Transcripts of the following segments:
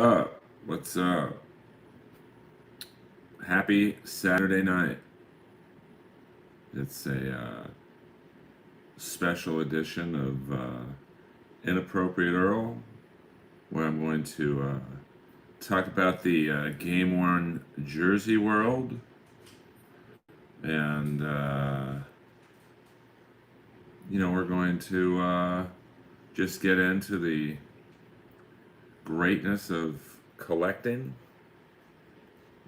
Up? What's up? Happy Saturday night. It's a special edition of Inappropriate Earl, where I'm going to talk about the game worn jersey world and, we're going to just get into the greatness of collecting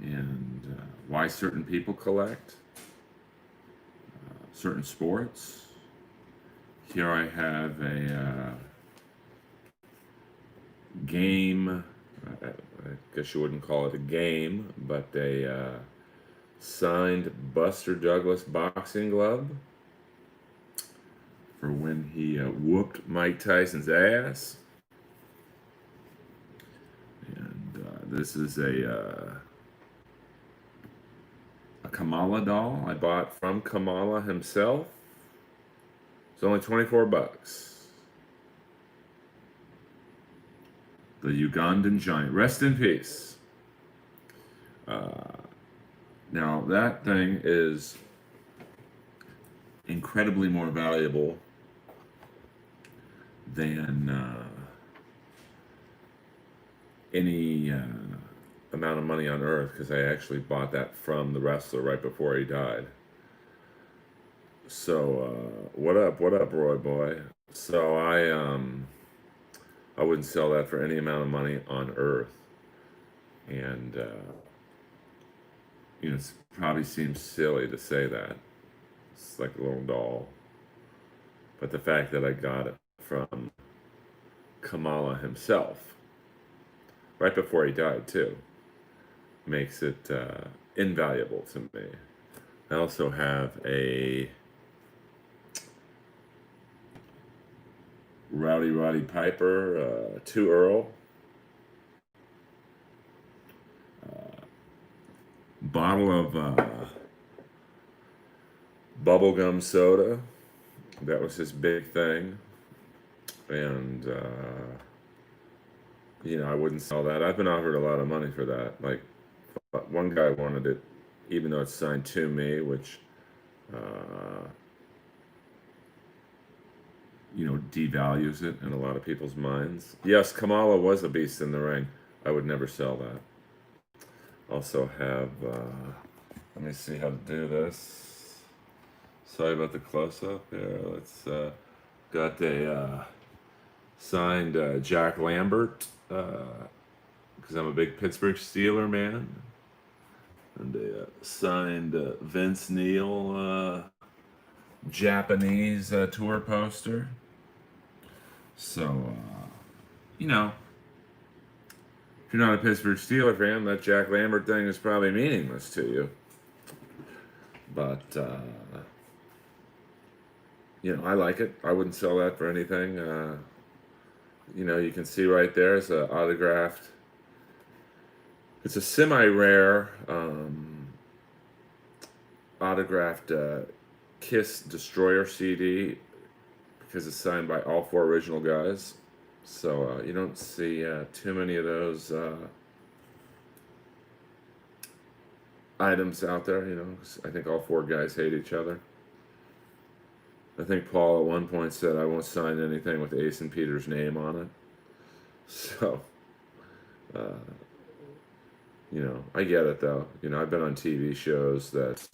and why certain people collect certain sports. Here I have a game. I guess you wouldn't call it a game, but a signed Buster Douglas boxing glove for when he whooped Mike Tyson's ass. And this is a Kamala doll I bought from Kamala himself. It's only 24 bucks. The Ugandan giant. Rest in peace. Now, that thing is incredibly more valuable than any amount of money on earth, because I actually bought that from the wrestler right before he died. So, what up, Roy boy? So I wouldn't sell that for any amount of money on earth. And, it probably seems silly to say that. It's like a little doll. But the fact that I got it from Kamala himself, right before he died, too, makes it invaluable to me. I also have a Roddy Piper, 2 Earl, bottle of bubblegum soda. That was his big thing. And, I wouldn't sell that. I've been offered a lot of money for that. Like, one guy wanted it, even though it's signed to me, which, devalues it in a lot of people's minds. Yes, Kamala was a beast in the ring. I would never sell that. Also have, let me see how to do this. Sorry about the close-up here. Let's, got a signed Jack Lambert, because I'm a big Pittsburgh Steeler man. And a signed Vince Neil Japanese tour poster. So, if you're not a Pittsburgh Steeler fan, that Jack Lambert thing is probably meaningless to you. But, I like it. I wouldn't sell that for anything. You can see right there it's an autographed. It's a semi-rare autographed Kiss Destroyer CD, because it's signed by all 4 original guys. So you don't see too many of those items out there, 'cause I think all 4 guys hate each other. I think Paul at one point said, "I won't sign anything with Ace and Peter's name on it." So, uh, I get it though. I've been on TV shows that,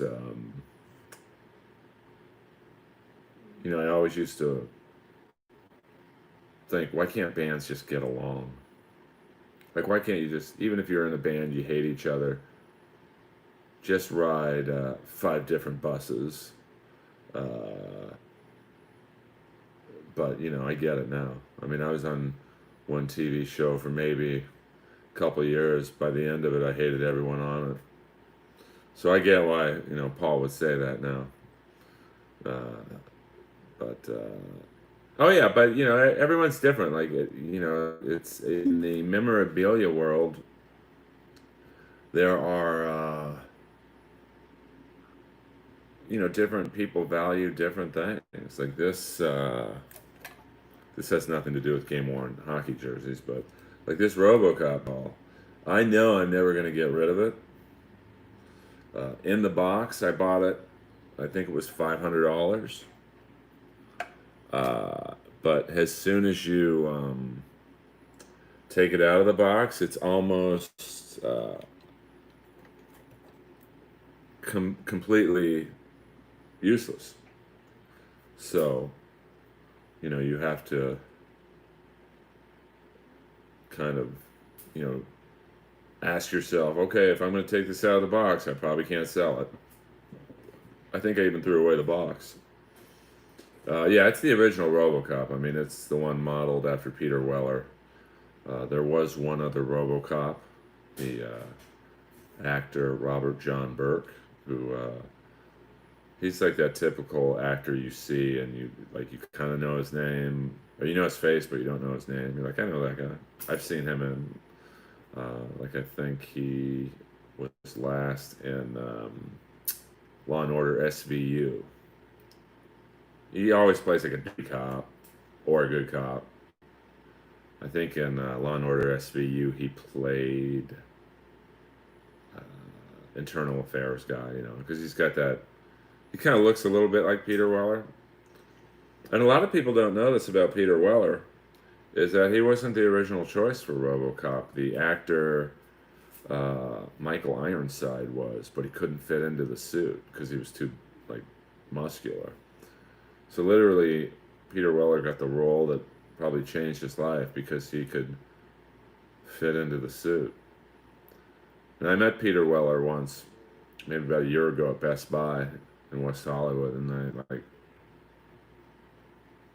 I always used to think, why can't bands just get along? Like, why can't you just, even if you're in a band, you hate each other, just ride 5 different buses? But, I get it now. I mean, I was on one TV show for maybe a couple years. By the end of it, I hated everyone on it. So I get why, Paul would say that now. But, oh yeah, but, everyone's different. Like, it's in the memorabilia world, there are, different people value different things. Like this has nothing to do with game worn hockey jerseys, but Like this Robocop doll. I know I'm never going to get rid of it. In the box, I bought it. I think it was $500. But as soon as you take it out of the box, it's almost completely useless. So, you have to kind of, you know, ask yourself, okay, if I'm going to take this out of the box, I probably can't sell it. I think I even threw away the box. Yeah, it's the original Robocop. I mean, it's the one modeled after Peter Weller. There was one other Robocop, the actor Robert John Burke, who he's like that typical actor you see, and you kind of know his name, or you know his face, but you don't know his name. You're like, I know that guy. I've seen him in like I think he was last in Law and Order SVU. He always plays like a good cop or a good cop. I think in Law and Order SVU he played internal affairs guy, because he's got that. He kind of looks a little bit like Peter Weller, and a lot of people don't know this about Peter Weller, is that he wasn't the original choice for RoboCop. The actor Michael Ironside was, but he couldn't fit into the suit because he was too like muscular. So literally, Peter Weller got the role that probably changed his life because he could fit into the suit. And I met Peter Weller once, maybe about a year ago at Best Buy in West Hollywood, and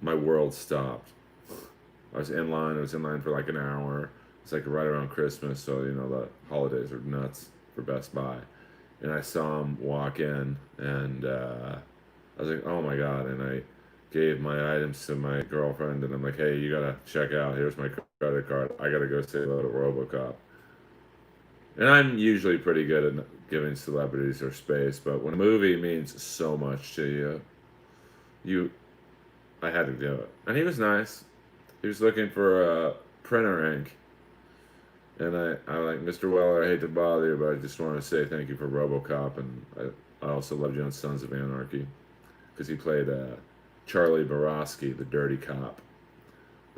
my world stopped. I was in line. I was in line for like an hour. It's like right around Christmas, so the holidays are nuts for Best Buy. And I saw him walk in, and I was like, "Oh my god!" And I gave my items to my girlfriend, and I'm like, "Hey, you gotta check out. Here's my credit card. I gotta go say hello to RoboCop." And I'm usually pretty good at giving celebrities their space, but when a movie means so much to you, I had to do it. And he was nice. He was looking for printer ink. And I'm like, Mr. Weller, I hate to bother you, but I just want to say thank you for RoboCop. And I also loved you on Sons of Anarchy because he played Charlie Borowski, the dirty cop.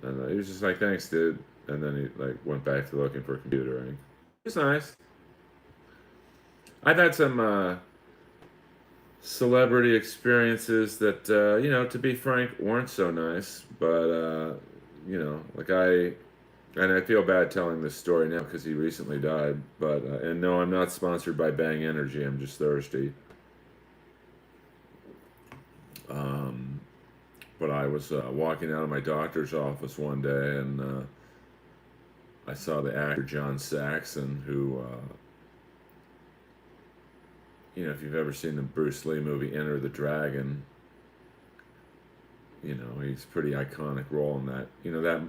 And he was just like, thanks, dude. And then he went back to looking for computer ink. It was nice. I've had some celebrity experiences that, to be frank, weren't so nice. But, and I feel bad telling this story now because he recently died. But, and no, I'm not sponsored by Bang Energy. I'm just thirsty. But I was walking out of my doctor's office one day, and I saw the actor John Saxon, who, if you've ever seen the Bruce Lee movie Enter the Dragon, he's a pretty iconic role in that. That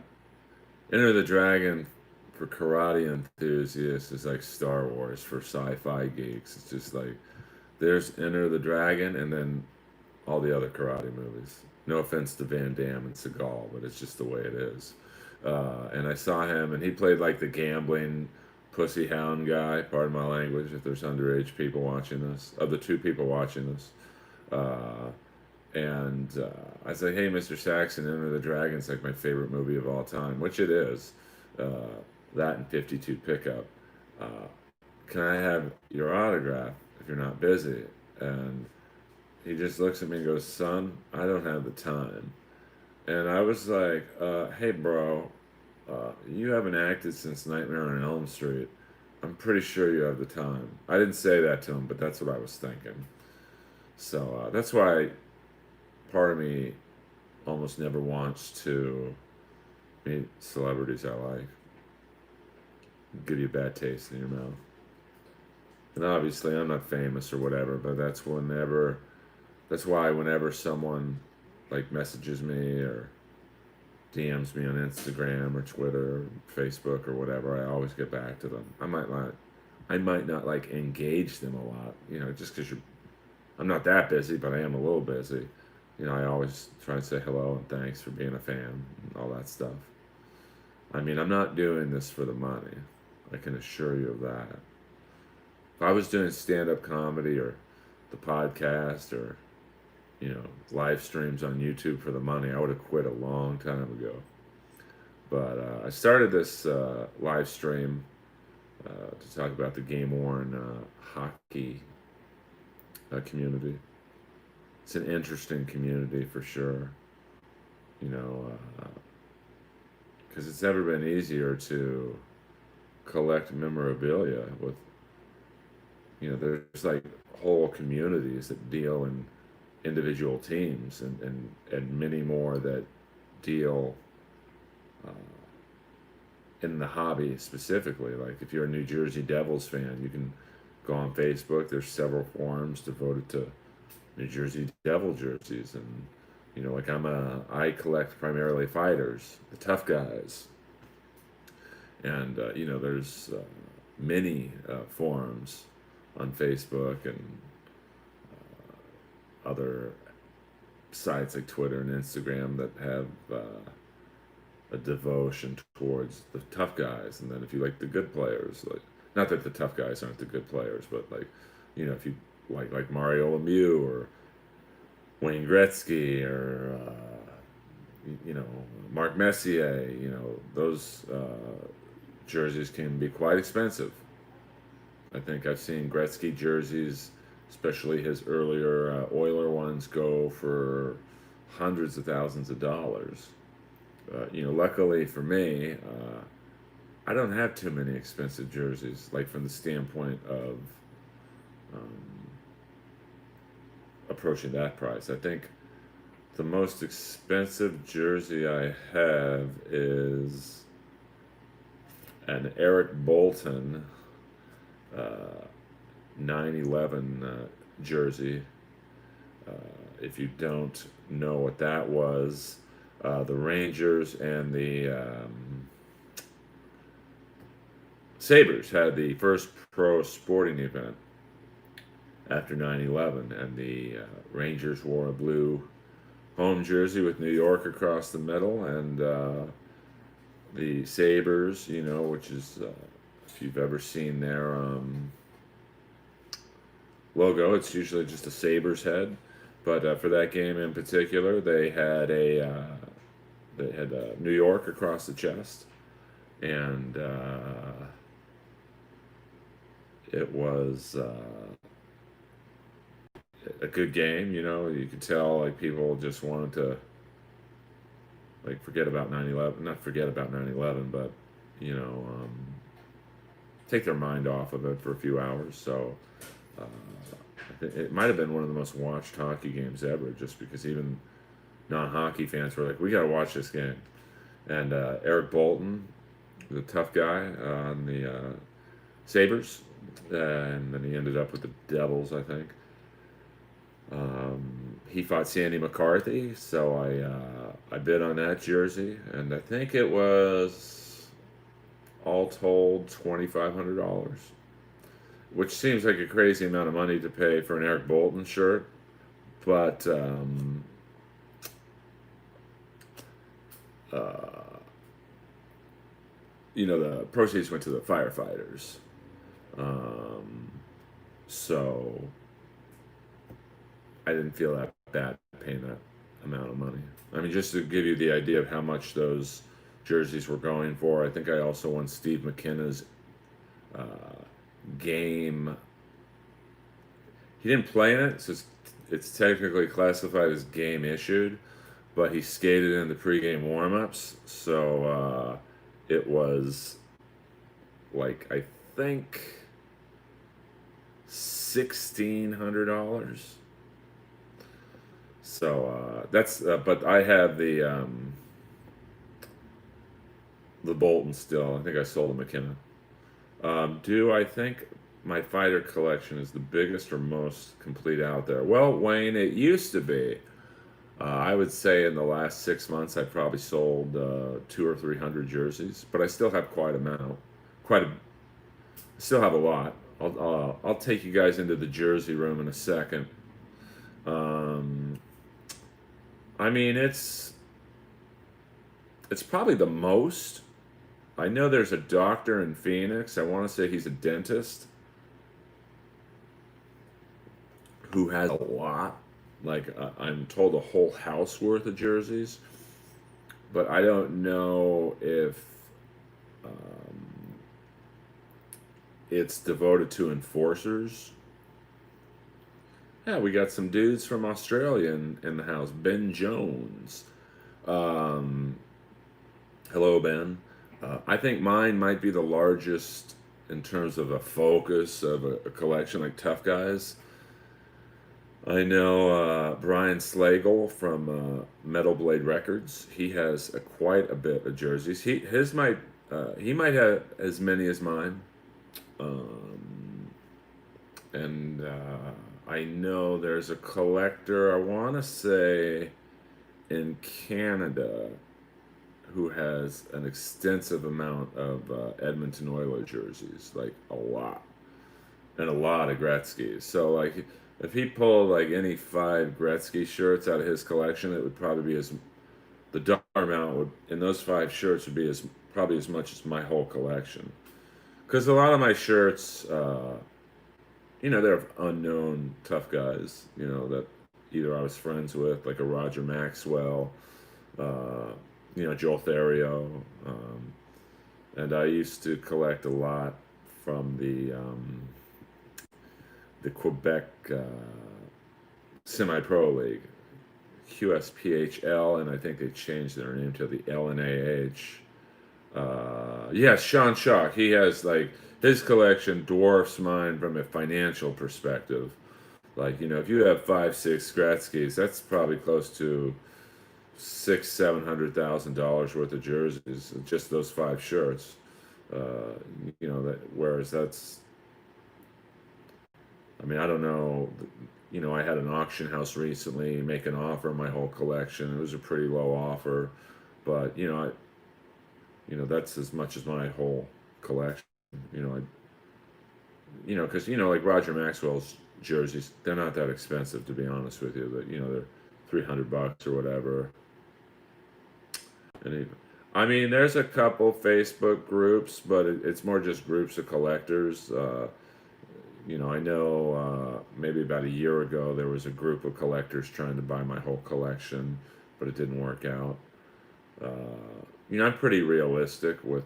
Enter the Dragon for karate enthusiasts is like Star Wars for sci-fi geeks. It's just like there's Enter the Dragon and then all the other karate movies. No offense to Van Damme and Seagal, but it's just the way it is. And I saw him, and he played like the gambling pussy hound guy. Pardon my language if there's underage people watching this. Of the two people watching this, and I said, "Hey, Mr. Saxon, Enter the Dragon's like my favorite movie of all time," which it is. That and 52 Pickup. Uh, can I have your autograph if you're not busy? And he just looks at me and goes, "Son, I don't have the time." And I was like, "Hey, bro, you haven't acted since Nightmare on Elm Street. I'm pretty sure you have the time." I didn't say that to him, but that's what I was thinking. So that's why part of me almost never wants to meet celebrities I like. Give you a bad taste in your mouth. And obviously, I'm not famous or whatever, but that's why whenever someone messages me or DMs me on Instagram or Twitter or Facebook or whatever, I always get back to them. I might not engage them a lot, just because I'm not that busy, but I am a little busy. I always try to say hello and thanks for being a fan and all that stuff. I mean, I'm not doing this for the money. I can assure you of that. If I was doing stand-up comedy or the podcast or, live streams on YouTube for the money, I would have quit a long time ago. But I started this live stream to talk about the game-worn hockey community. It's an interesting community for sure. You know, because it's never been easier to collect memorabilia with, there's like whole communities that deal in individual teams and many more that deal uh, in the hobby specifically. Like if you're a New Jersey Devils fan, you can go on Facebook. There's several forums devoted to New Jersey Devil jerseys, and like I collect primarily fighters, the tough guys, and there's many forums on Facebook and other sites like Twitter and Instagram that have a devotion towards the tough guys. And then if you like the good players, like, not that the tough guys aren't the good players, but like, if you like Mario Lemieux or Wayne Gretzky or Mark Messier, those jerseys can be quite expensive. I think I've seen Gretzky jerseys, especially his earlier Oiler ones, go for hundreds of thousands of dollars. Luckily for me, I don't have too many expensive jerseys, like from the standpoint of approaching that price. I think the most expensive jersey I have is an Eric Bolton 9/11 jersey. If you don't know what that was, the Rangers and the Sabres had the first pro sporting event after 9/11, and the Rangers wore a blue home jersey with New York across the middle, and the Sabres, which is, if you've ever seen their logo, it's usually just a Sabres head. But for that game in particular, they had New York across the chest, and it was a good game. You could tell like people just wanted to like forget about 9/11, not forget about 9/11, but take their mind off of it for a few hours. So it might have been one of the most watched hockey games ever, just because even non-hockey fans were like, we got to watch this game. And Eric Bolton, the tough guy on the Sabres, and then he ended up with the Devils, I think. He fought Sandy McCarthy, so I bid on that jersey, and I think it was all told $2,500, which seems like a crazy amount of money to pay for an Eric Bolton shirt, but the proceeds went to the firefighters, so I didn't feel that bad paying that amount of money. I mean, just to give you the idea of how much those jerseys were going for, I think I also won Steve McKenna's game. He didn't play in it, so it's technically classified as game issued, but he skated in the pregame warm-ups, so it was like, I think $1,600. So that's, but I have the Bolton still. I think I sold a McKenna. Do I think my fighter collection is the biggest or most complete out there? Well, Wayne, it used to be. I would say in the last 6 months, I probably sold 200 or 300 jerseys, but I still have quite amount. Still have a lot. I'll take you guys into the jersey room in a second. I mean, it's probably the most I know there's a doctor in Phoenix. I want to say he's a dentist who has a lot. Like I'm told a whole house worth of jerseys, but I don't know if um, it's devoted to enforcers. Yeah, we got some dudes from Australia in the house. Ben Jones. Um, Hello, Ben. I think mine might be the largest in terms of a focus of a collection, like Tough Guys. I know Brian Slagle from Metal Blade Records. He has quite a bit of jerseys. He might have as many as mine. Um, and I know there's a collector. I want to say in Canada who has an extensive amount of Edmonton Oilers jerseys, like a lot, and a lot of Gretzky's. So like, if he pulled like any 5 Gretzky shirts out of his collection, it would probably be as the dollar amount would in those 5 shirts would be as probably as much as my whole collection. Because a lot of my shirts, they're unknown tough guys, that either I was friends with, like a Roger Maxwell, uh, Joel Therio, and I used to collect a lot from the Quebec Semi-Pro League, QSPHL, and I think they changed their name to the LNAH. Yeah, Sean Shock. He has like his collection dwarfs mine from a financial perspective. Like if you have 5, 6 Gretzky's, that's probably close to $700,000 worth of jerseys, just those 5 shirts. That whereas that's, I mean, I don't know. I had an auction house recently make an offer on my whole collection. It was a pretty low offer, but that's as much as my whole collection. Because like Roger Maxwell's jerseys, they're not that expensive to be honest with you. But they're $300 or whatever. And I mean, there's a couple Facebook groups, but it's more just groups of collectors. I know maybe about a year ago there was a group of collectors trying to buy my whole collection, but it didn't work out. I'm pretty realistic with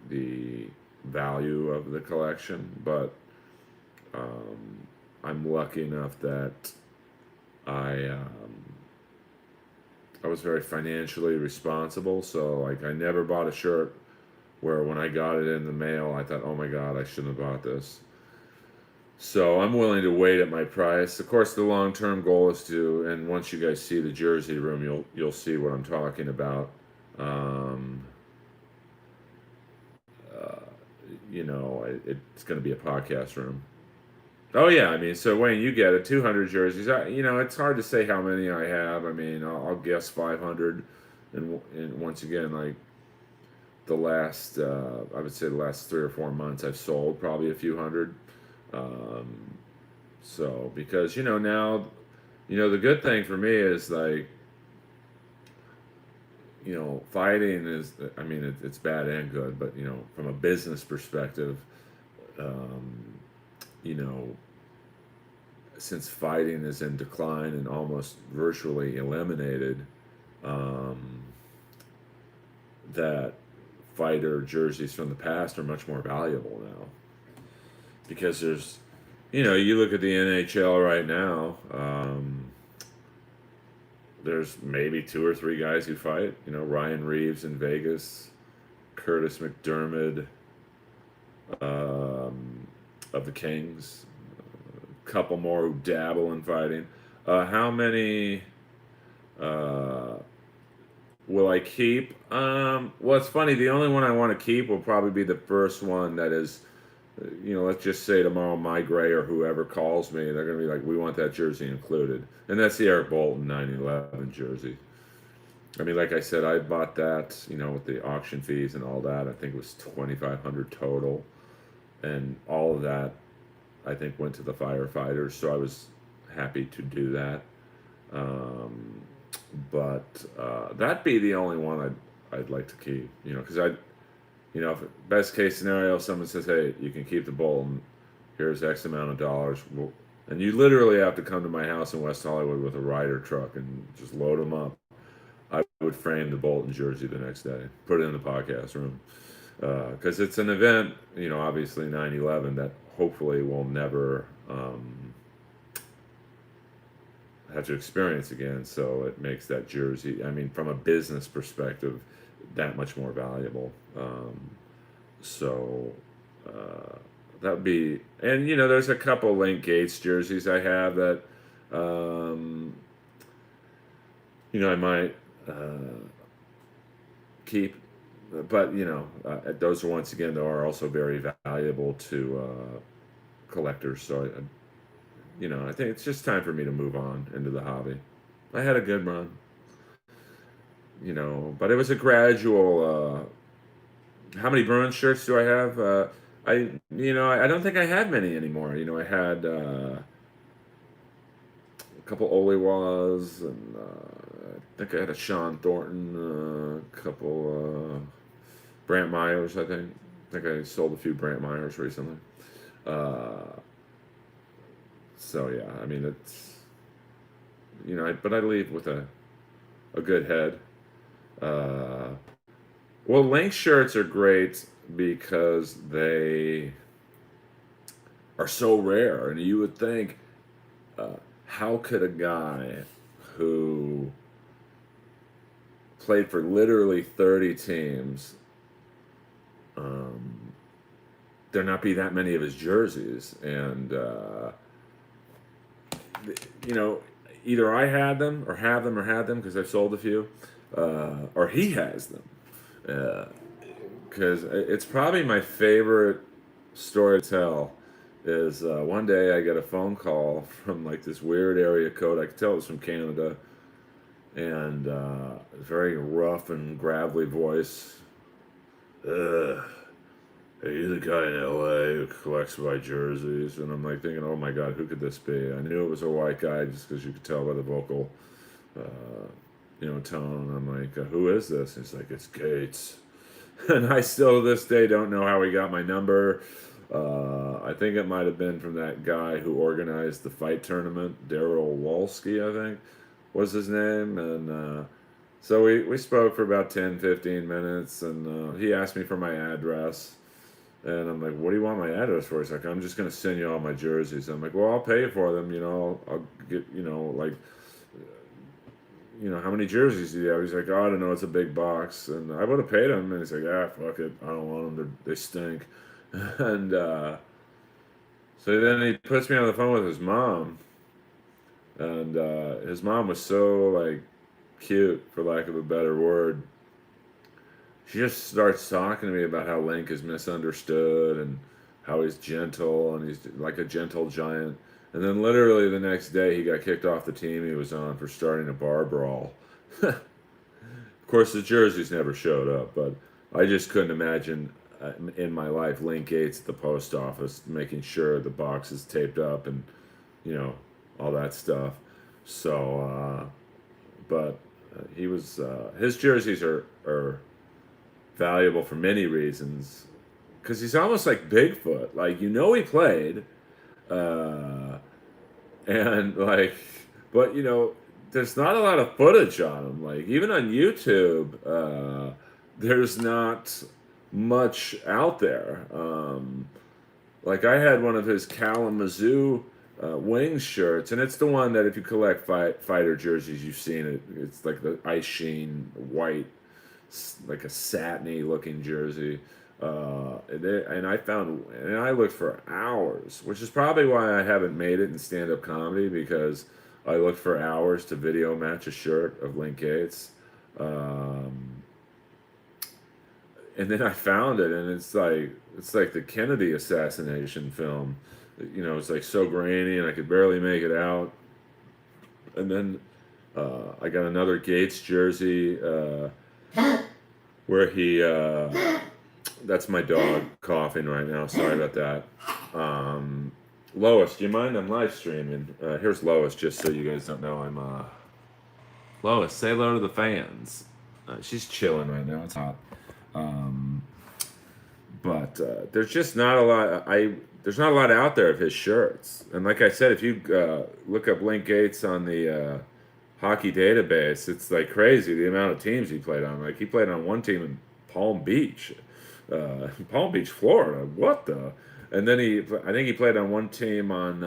the value of the collection, but I'm lucky enough that I I was very financially responsible, so like I never bought a shirt where when I got it in the mail I thought, oh my god, I shouldn't have bought this. So I'm willing to wait at my price. Of course, the long-term goal is to, and once you guys see the jersey room, you'll see what I'm talking about. Um, uh, it's going to be a podcast room. Oh yeah, I mean, so Wayne, you get it, 200 jerseys. It's hard to say how many I have. I mean, I'll guess 500, and once again, like I would say the last 3 or 4 months, I've sold probably a few hundred. Um, so because now, the good thing for me is like, fighting is, I mean, it's bad and good, but from a business perspective, um, you know, since fighting is in decline and almost virtually eliminated, um, that fighter jerseys from the past are much more valuable now. Because you look at the NHL right now, there's maybe 2 or 3 guys who fight. Ryan Reeves in Vegas, Curtis McDermott of the Kings, a couple more who dabble in fighting. How many will I keep? Well, it's funny. The only one I want to keep will probably be the first one that is, let's just say tomorrow my Gray or whoever calls me, they're going to be like, we want that jersey included. And that's the Eric Bolton 9/11 jersey. I mean, like I said, I bought that, with the auction fees and all that. I think it was $2,500 total. And all of that, I think, went to the firefighters. So I was happy to do that. But that'd be the only one I'd like to keep, because You know, if best case scenario, someone says, "Hey, you can keep the Bolton. Here's X amount of dollars." Well, and you literally have to come to my house in West Hollywood with a Ryder truck and just load them up. I would frame the Bolton jersey the next day, put it in the podcast room, because it's an event. You know, obviously 9/11 that hopefully will never have to experience again. So it makes that jersey, I mean, from a business perspective, that much more valuable. So uh, that would be, and you know, there's a couple Link Gates jerseys I have that, um, you know, I might keep, but you know, those are once again, though, are also very valuable to collectors. So you know, I think it's just time for me to move on into the hobby. I had a good run, you know, but it was a gradual. How many Bruins shirts do I have? You know, I don't think I have many anymore. You know, I had a couple Oliwas, and I think I had a Sean Thornton, a couple Brant Myers. I think I sold a few Brant Myers recently. Uh, so yeah, I mean it's, you know, but I leave with a good head. Uh, well, link shirts are great because they are so rare, and you would think, uh, how could a guy who played for literally 30 teams, um, there not be that many of his jerseys? And you know, either I had them or have them or had them because I've sold a few, or he has them. Because it's probably my favorite story to tell. Is one day I get a phone call from like this weird area code. I could tell it was from Canada, and a very rough and gravelly voice. Ugh. Hey, you the guy in LA who collects my jerseys? And I'm like thinking, oh my God, who could this be? I knew it was a white guy just because you could tell by the vocal, uh, you know, tone. I'm like, who is this? And he's like, it's Gates. And I still to this day don't know how he got my number. I think it might have been from that guy who organized the fight tournament, Daryl Wolski, I think was his name. And so we spoke for about 10, 15 minutes, and he asked me for my address. And I'm like, what do you want my address for? He's like, I'm just going to send you all my jerseys. I'm like, well, I'll pay you for them. You know, I'll get, you know, like, you know, how many jerseys do you have? He's like, oh, I don't know. It's a big box. And I would have paid him. And he's like, ah, fuck it. I don't want them. They stink. And so then he puts me on the phone with his mom. And his mom was so, like, cute, for lack of a better word. She just starts talking to me about how Link is misunderstood and how he's gentle and he's like a gentle giant. And then literally the next day he got kicked off the team he was on for starting a bar brawl. Of course, the jerseys never showed up, but I just couldn't imagine in my life Link Gates at the post office making sure the box is taped up and, you know, all that stuff. So, but he was, his jerseys are valuable for many reasons because he's almost like Bigfoot. Like, you know, he played, uh, and like, but you know, there's not a lot of footage on him. Like, even on YouTube, there's not much out there. Like, I had one of his Kalamazoo wings shirts, and it's the one that if you collect fighter jerseys, you've seen it. It's like the ice sheen white, like a satiny looking jersey. And I looked for hours, which is probably why I haven't made it in stand-up comedy, because I looked for hours to video match a shirt of Link Gates. And then I found it, and it's like the Kennedy assassination film. You know, it's like so grainy, and I could barely make it out. And then I got another Gates jersey where he. That's my dog coughing right now. Sorry about that. Lois, do you mind? I'm live streaming. Here's Lois, just so you guys don't know. Lois, say hello to the fans. She's chilling right now. It's hot. But there's just not a lot. There's not a lot out there of his shirts. And like I said, if you look up Link Gates on the hockey database, it's like crazy the amount of teams he played on. Like he played on one team in Palm Beach, Florida. What the? And then I think he played on one team on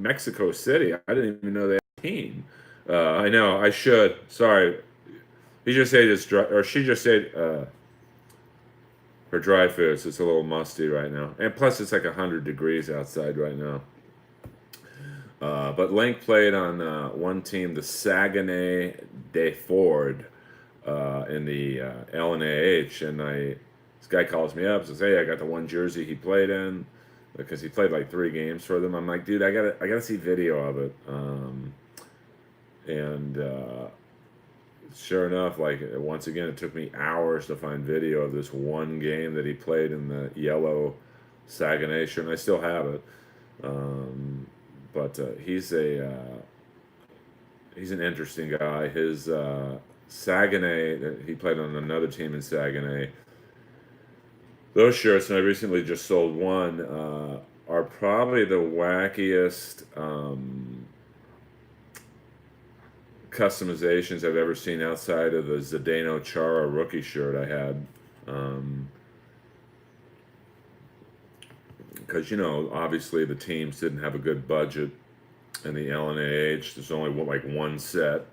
Mexico City. I didn't even know they had a team. I know. I should. Sorry. He just ate his dry, or she just ate her dry foods. It's a little musty right now, and plus it's like 100 degrees outside right now. But Link played on one team, the Saguenay de Ford, in the LNAH, and this guy calls me up and says, "Hey, I got the one jersey he played in because he played like 3 games for them." I'm like, "Dude, I gotta see video of it." And sure enough, like once again, it took me hours to find video of this one game that he played in the yellow Saguenay shirt, and I still have it. But he's an interesting guy. His Saguenay, he played on another team in Saguenay. Those shirts, and I recently just sold one, are probably the wackiest customizations I've ever seen outside of the Zdeno Chara rookie shirt I had. Because, obviously the teams didn't have a good budget in the LNAH. There's only like one set.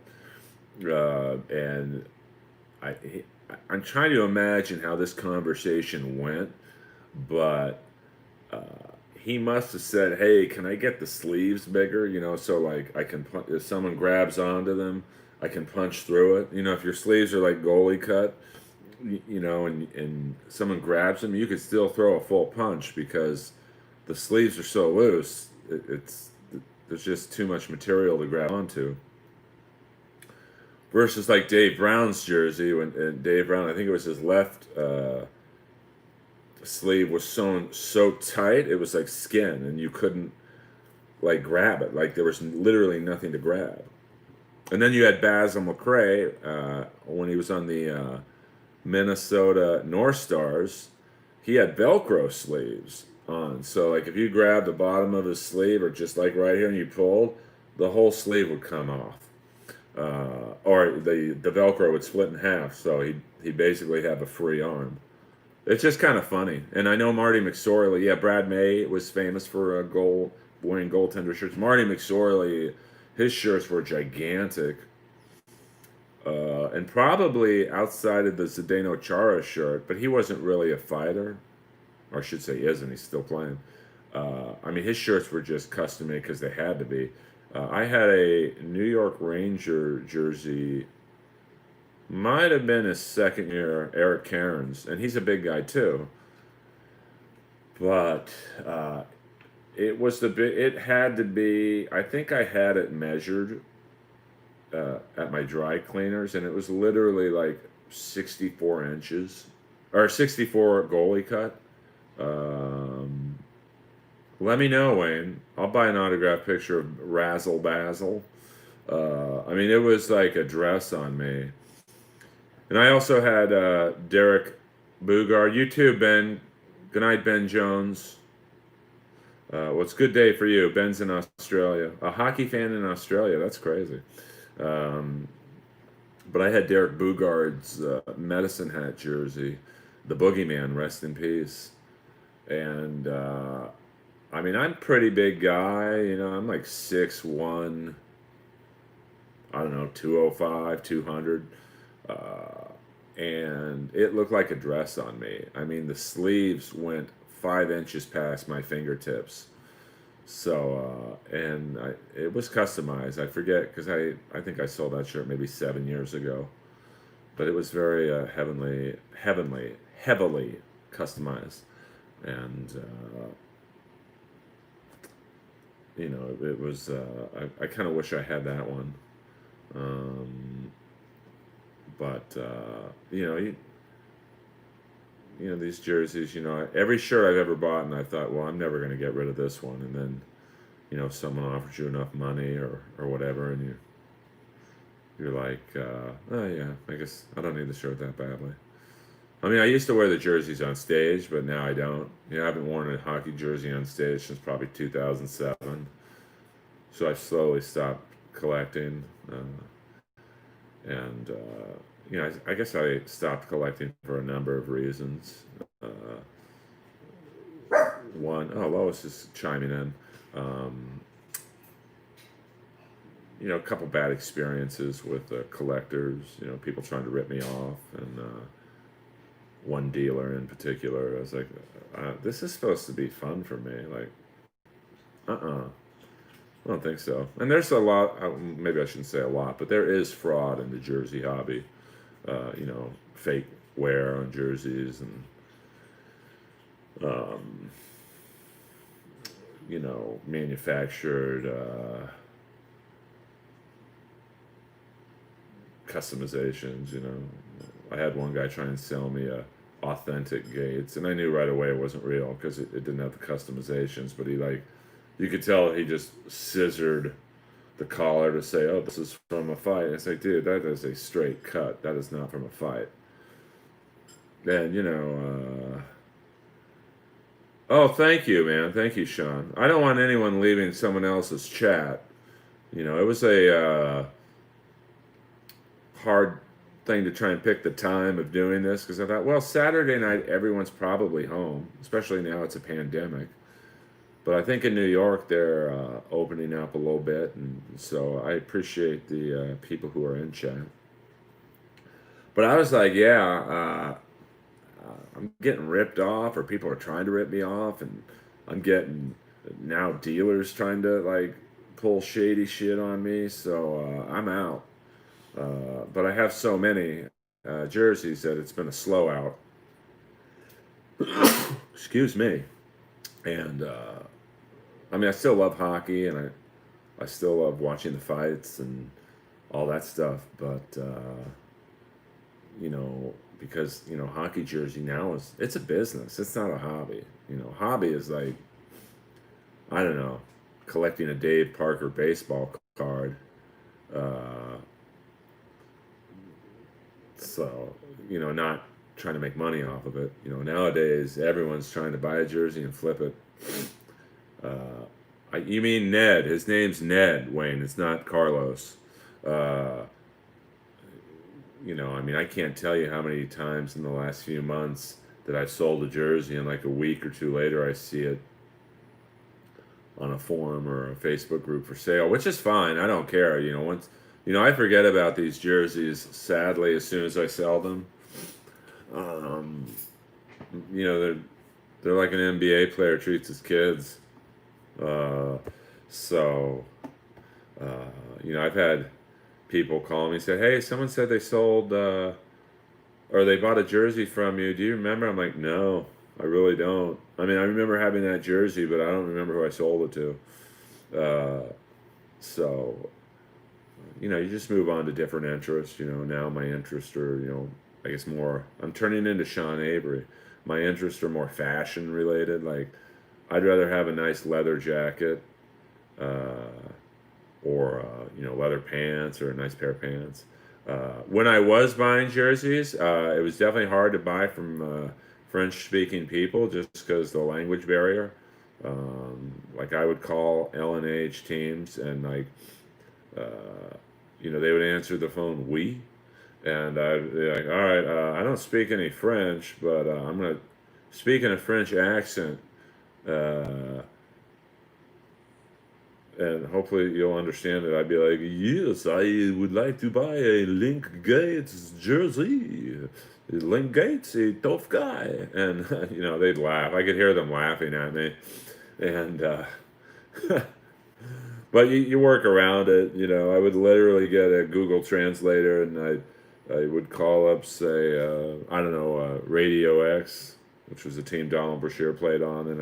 And I'm trying to imagine how this conversation went, but he must have said, "Hey, can I get the sleeves bigger? So like I can if someone grabs onto them, I can punch through it. If your sleeves are like goalie cut, and someone grabs them, you could still throw a full punch because the sleeves are so loose. There's just too much material to grab onto." Versus like Dave Brown's jersey, and Dave Brown, I think it was his left sleeve was sewn so tight it was like skin, and you couldn't like grab it. Like there was literally nothing to grab. And then you had Basil McRae when he was on the Minnesota North Stars. He had Velcro sleeves on, so like if you grabbed the bottom of his sleeve or just like right here and you pulled, the whole sleeve would come off. Or the Velcro would split in half, so he basically have a free arm. It's just kind of funny. And I know Marty McSorley, Brad May was famous for wearing goaltender shirts. Marty McSorley, his shirts were gigantic. And probably outside of the Zdeno Chara shirt, but he wasn't really a fighter. Or I should say isn't, he's still playing. His shirts were just custom made because they had to be. I had a New York Ranger jersey, might have been his second year, Eric Cairns, and he's a big guy too. But it had to be, I think I had it measured at my dry cleaners, and it was literally like 64 inches, or 64 goalie cut. Let me know, Wayne. I'll buy an autographed picture of Razzle Basil. It was like a dress on me. And I also had Derek Bugard. You too, Ben. Good night, Ben Jones. What's good day for you? Ben's in Australia. A hockey fan in Australia. That's crazy. But I had Derek Bugard's medicine hat jersey. The Boogeyman, rest in peace. And I'm a pretty big guy, I'm like 6'1", I don't know, 205, 200. And it looked like a dress on me. The sleeves went 5 inches past my fingertips. So, it was customized. I forget, because I think I sold that shirt maybe 7 years ago. But it was very heavily customized. And it was. I kind of wish I had that one. But these jerseys. Every shirt I've ever bought, and I thought, well, I'm never going to get rid of this one. And then, someone offers you enough money or whatever, and you're like, oh yeah, I guess I don't need the shirt that badly. I mean, I used to wear the jerseys on stage, but now I don't. I haven't worn a hockey jersey on stage since probably 2007. So I slowly stopped collecting. And, I guess I stopped collecting for a number of reasons. Uh, One, oh, Lois is chiming in. Um, a couple bad experiences with collectors, people trying to rip me off, and one dealer in particular. I was like, this is supposed to be fun for me. Like, I don't think so. And there's a lot, maybe I shouldn't say a lot, but there is fraud in the jersey hobby. Fake wear on jerseys and, um, manufactured customizations. I had one guy try and sell me a authentic Gates, and I knew right away it wasn't real because it didn't have the customizations. But you could tell he just scissored the collar to say, "Oh, this is from a fight." And it's like, dude, that is a straight cut. That is not from a fight. And oh, thank you, man. Thank you, Sean. I don't want anyone leaving someone else's chat. It was a hard thing to try and pick the time of doing this because I thought, well, Saturday night everyone's probably home, especially now it's a pandemic. But I think in New York they're opening up a little bit, and so I appreciate the people who are in chat. But I was like, yeah, I'm getting ripped off, or people are trying to rip me off, and I'm getting now dealers trying to like pull shady shit on me, so I'm out. But I have so many jerseys that it's been a slow out. Excuse me. And I mean, I still love hockey, and I still love watching the fights and all that stuff. But because hockey jersey now it's a business. It's not a hobby. Hobby is like, I don't know, collecting a Dave Parker baseball card. So, not trying to make money off of it. Nowadays everyone's trying to buy a jersey and flip it. You mean Ned? His name's Ned, Wayne. It's not Carlos. I mean, I can't tell you how many times in the last few months that I've sold a jersey, and like a week or two later, I see it on a forum or a Facebook group for sale, which is fine. I don't care. I forget about these jerseys, sadly, as soon as I sell them. They're like an NBA player treats his kids. I've had people call me and say, "Hey, someone said they sold or they bought a jersey from you. Do you remember?" I'm like, "No, I really don't. I mean, I remember having that jersey, but I don't remember who I sold it to." You just move on to different interests. Now my interests are, I guess more, I'm turning into Sean Avery. My interests are more fashion related. Like, I'd rather have a nice leather jacket, or leather pants, or a nice pair of pants. When I was buying jerseys, it was definitely hard to buy from French-speaking people just because the language barrier. Like, I would call LNH teams, and like, they would answer the phone, "Oui," and I'd be like, "All right, I don't speak any French, but I'm gonna speak in a French accent." And hopefully you'll understand it. I'd be like, "Yes, I would like to buy a Link Gates jersey. Link Gates, a tough guy." And, they'd laugh. I could hear them laughing at me. And, but you work around it. I would literally get a Google translator, and I would call up, say, I don't know, Radio X, which was a team Donald Brashear played on, and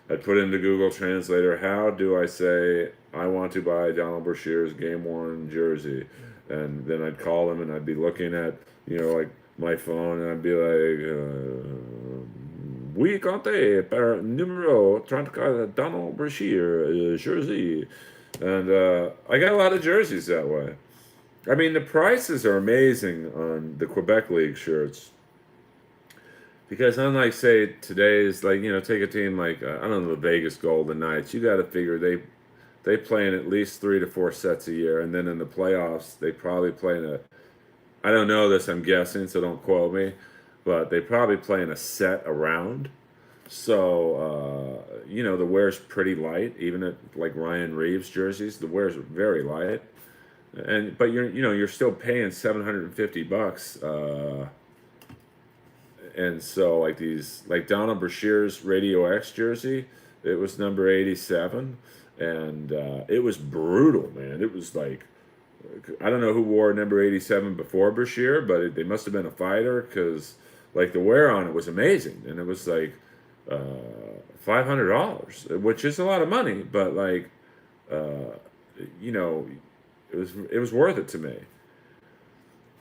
I'd put into Google Translator, how do I say, "I want to buy Donald Brashear's game-worn jersey"? And then I'd call him, and I'd be looking at, like my phone, and I'd be like, "Oui, comptez par numéro 34 Donald Brashear jersey." And I got a lot of jerseys that way. I mean, the prices are amazing on the Quebec League shirts. Because unlike, say, today's, like, take a team like, I don't know, the Vegas Golden Knights, you got to figure they play in at least 3 to 4 sets a year, and then in the playoffs they probably play in a. I don't know this, I'm guessing, so don't quote me, but they probably play in a set around. So the wear's pretty light, even at like Ryan Reeves jerseys. The wear's very light, but you're still paying $750. And so like these, like Donald Brashear's Radio X jersey, it was number 87, and it was brutal, man. It was like, I don't know who wore number 87 before Brashear, but they must have been a fighter, because like the wear on it was amazing, and it was like uh, $500, which is a lot of money, but like uh, you know it was worth it to me.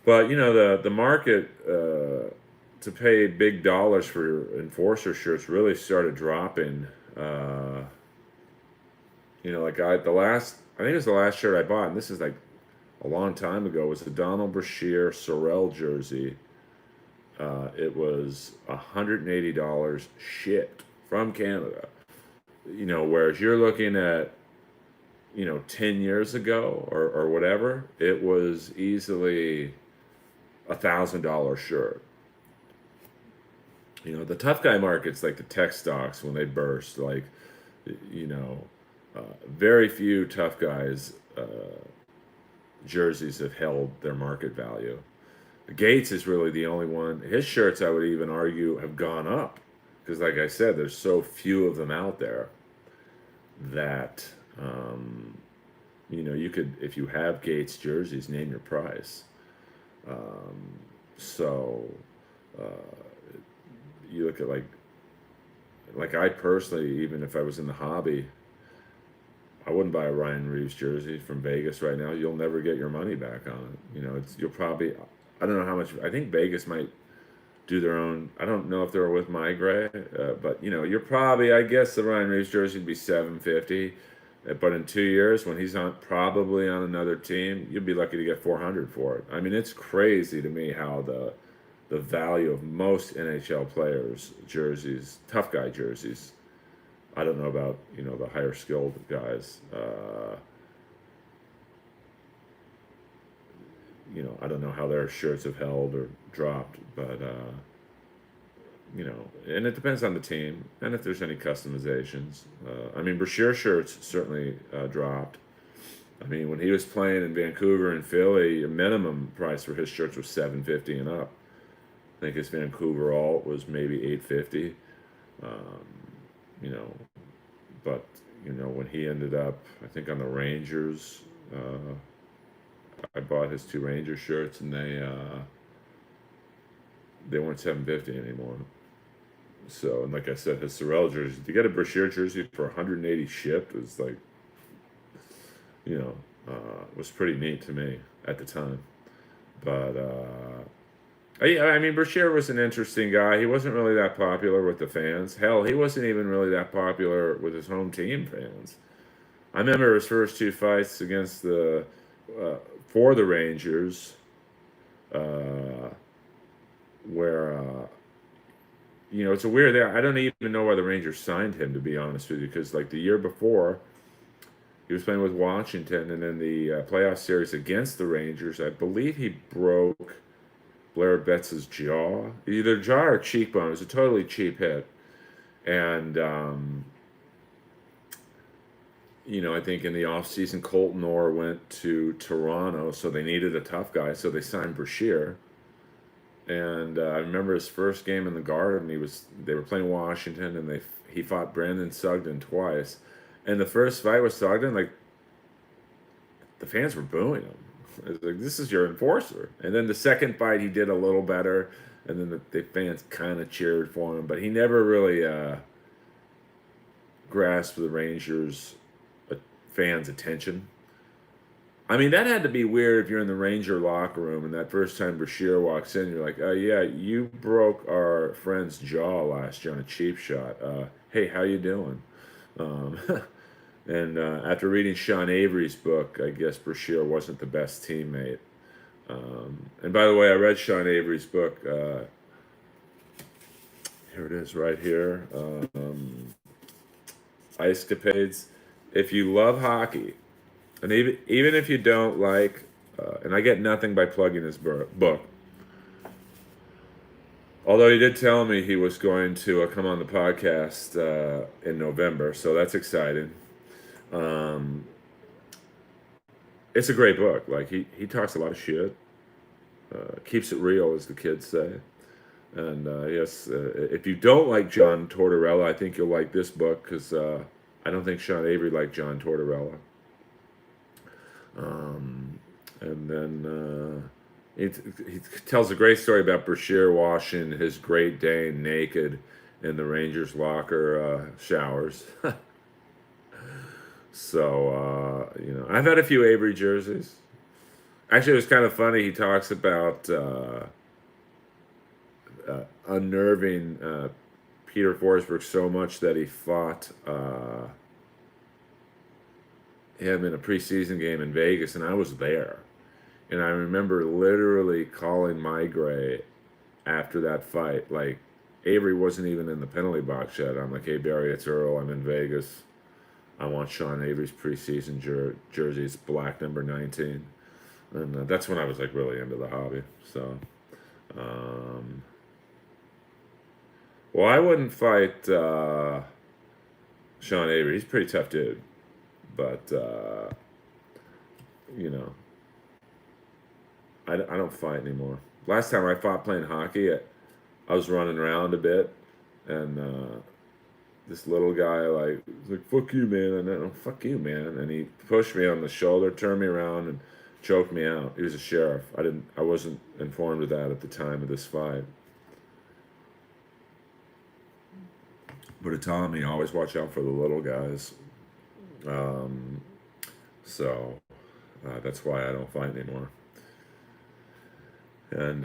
But the market to pay big dollars for enforcer shirts really started dropping. Like I think it was the last shirt I bought, and this is like a long time ago, was a Donald Brashear Sorel jersey. It was $180 shipped from Canada. Whereas you're looking at 10 years ago, or whatever, it was easily $1,000 shirt. The tough guy markets, like the tech stocks when they burst, like, you know, very few tough guys jerseys have held their market value. Gates is really the only one. His shirts, I would even argue, have gone up, because, like I said, there's so few of them out there that you could, if you have Gates jerseys, name your price. So uh, you look at like I personally, even if I was in the hobby, I wouldn't buy a Ryan Reeves jersey from Vegas right now. You'll never get your money back on it. You'll probably, I don't know how much. I think Vegas might do their own. I don't know if they're with my gray, but you're probably. I guess the Ryan Reeves jersey would be $750, but in 2 years, when he's probably on another team, you'd be lucky to get $400 for it. I mean, it's crazy to me how the value of most NHL players' jerseys, tough guy jerseys. I don't know about the higher skilled guys. I don't know how their shirts have held or dropped, but and it depends on the team and if there's any customizations. I mean, Brashear shirts certainly dropped. I mean, when he was playing in Vancouver and Philly, a minimum price for his shirts was $750 and up. I think his Vancouver alt was maybe $850. You know, but when he ended up, I think, on the Rangers, I bought his two Rangers shirts, and they weren't $750 anymore. So, and like I said, his Sorel jersey, to get a Brashear jersey for $180 shipped was like, was pretty neat to me at the time. But I mean, Brashear was an interesting guy. He wasn't really that popular with the fans. Hell, he wasn't even really that popular with his home team fans. I remember his first two fights against for the Rangers, where it's a weird. I don't even know why the Rangers signed him, to be honest with you, because like the year before, he was playing with Washington, and in the playoff series against the Rangers, I believe he broke Blair Betts' jaw, either jaw or cheekbone. It was a totally cheap hit, and I think in the offseason, Colton Orr went to Toronto, so they needed a tough guy, so they signed Brashear. And I remember his first game in the Garden. They were playing Washington, and he fought Brandon Sugden twice. And the first fight with Sugden, like, the fans were booing him. It was like, this is your enforcer. And then the second fight, he did a little better, and then the fans kind of cheered for him. But he never really grasped the Rangers' fans' attention. I mean, that had to be weird if you're in the Ranger locker room, and that first time Brashear walks in, you're like, oh, yeah, you broke our friend's jaw last year on a cheap shot. Hey, how you doing? And after reading Sean Avery's book, I guess Brashear wasn't the best teammate. And by the way, I read Sean Avery's book. Here it is right here. Ice Capades. If you love hockey, and even if you don't like, and I get nothing by plugging this book, although he did tell me he was going to come on the podcast in November, so that's exciting. It's a great book. Like he talks a lot of shit, keeps it real, as the kids say. And yes, if you don't like John Tortorella, I think you'll like this book because I don't think Sean Avery liked John Tortorella. And then he tells a great story about Bashir washing his Great Dane naked in the Rangers' locker showers. So, I've had a few Avery jerseys. Actually, it was kind of funny. He talks about unnerving Peter Forsberg so much that he fought him in a preseason game in Vegas, and I was there. And I remember literally calling Mygray after that fight. Like, Avery wasn't even in the penalty box yet. I'm like, hey, Barry, it's Earl. I'm in Vegas. I want Sean Avery's preseason jersey. It's black number 19. And that's when I was, like, really into the hobby. So, well, I wouldn't fight Sean Avery. He's a pretty tough dude. But, I don't fight anymore. Last time I fought playing hockey, I was running around a bit, and this little guy was like, fuck you, man. And I'm fuck you, man. And he pushed me on the shoulder, turned me around, and choked me out. He was a sheriff. I wasn't informed of that at the time of this fight. But it taught me always watch out for the little guys. So that's why I don't fight anymore. And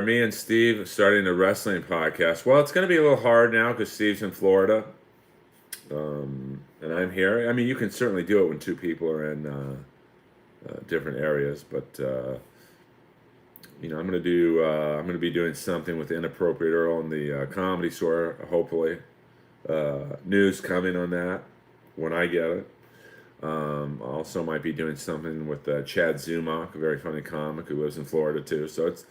me and Steve are starting a wrestling podcast. Well, it's going to be a little hard now because Steve's in Florida, and I'm here. I mean, you can certainly do it when two people are in different areas, but I'm going to be doing something with Inappropriate Earl in the Comedy Store. Hopefully, news coming on that when I get it. Also might be doing something with Chad Zumach, a very funny comic who lives in Florida too. So it's,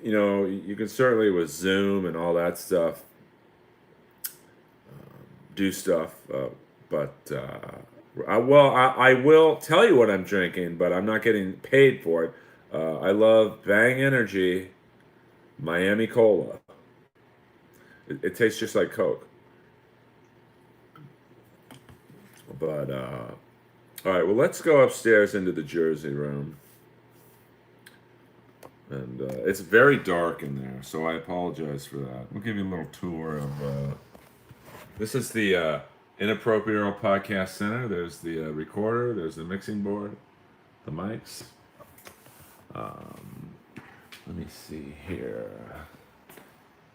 you can certainly with Zoom and all that stuff do stuff. But I will tell you what I'm drinking, but I'm not getting paid for it. I love Bang Energy Miami Cola. It tastes just like Coke. But, all right, well, let's go upstairs into the Jersey room. And it's very dark in there, so I apologize for that. We'll give you a little tour of... this is the Inappropriate Earl Podcast Center. There's the recorder. There's the mixing board. The mics. Let me see here.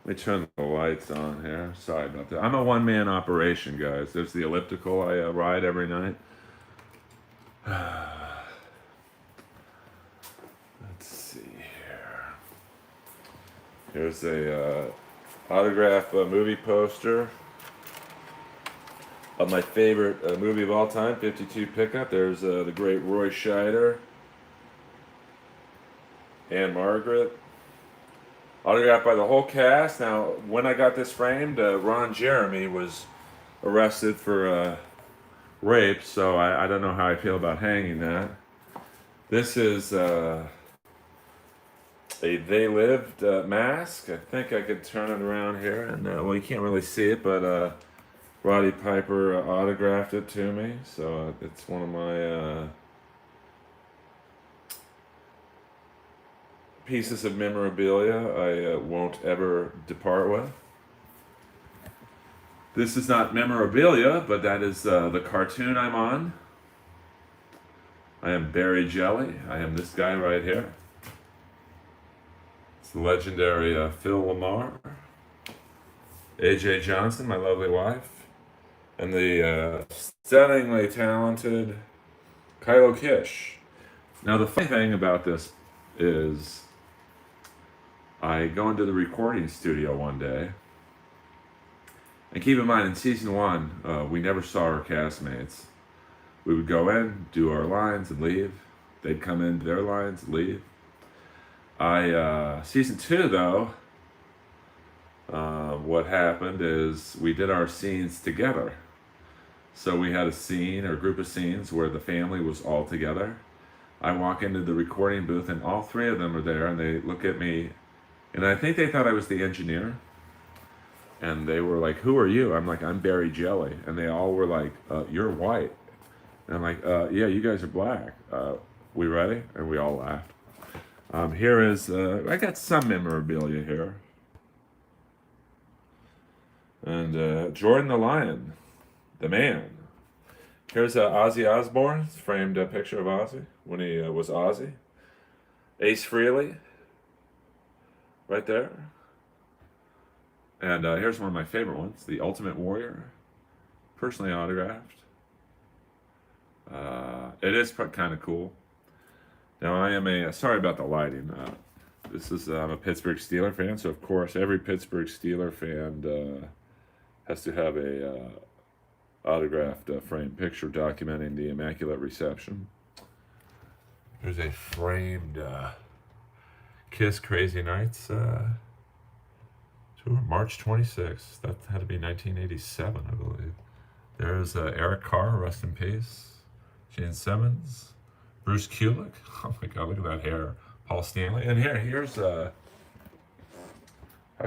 Let me turn the lights on here. Sorry about that. I'm a one-man operation, guys. There's the elliptical I ride every night. Let's see here. Here's a autograph movie poster of my favorite movie of all time, 52 Pickup. There's the great Roy Scheider. Anne Margaret. Autographed by the whole cast. Now, when I got this framed, Ron Jeremy was arrested for rape, so I don't know how I feel about hanging that. This is a They Lived mask. I think I could turn it around here, and well, you can't really see it, but Roddy Piper autographed it to me, so it's one of my pieces of memorabilia I won't ever depart with. This is not memorabilia, but that is the cartoon I'm on. I am Barry Jelly. I am this guy right here. It's the legendary Phil Lamar. AJ Johnson, my lovely wife. And the stunningly talented Kylo Kish. Now, the funny thing about this is I go into the recording studio one day, and keep in mind, in season one, we never saw our castmates. We would go in, do our lines, and leave. They'd come in, do their lines, leave. Season two though, what happened is we did our scenes together. So we had a scene or a group of scenes where the family was all together. I walk into the recording booth and all three of them are there, and they look at me, and I think they thought I was the engineer. And they were like, "Who are you?" I'm like, "I'm Barry Jelly." And they all were like, "You're white." And I'm like, "Yeah, you guys are black. We ready?" And we all laughed. Here is, I got some memorabilia here. And Jordan the Lion, the man. Here's Ozzy Osbourne, framed picture of Ozzy when he was Ozzy. Ace Frehley, right there. And here's one of my favorite ones, The Ultimate Warrior, personally autographed. It is kind of cool. Now I am sorry about the lighting. I'm a Pittsburgh Steeler fan, so of course every Pittsburgh Steeler fan has to have a autographed framed picture documenting the Immaculate Reception. There's a framed Kiss Crazy Nights tour, March 26th. That had to be 1987, I believe. There's Eric Carr, rest in peace. Gene Simmons. Bruce Kulick. Oh my God, look at that hair. Paul Stanley. And here's how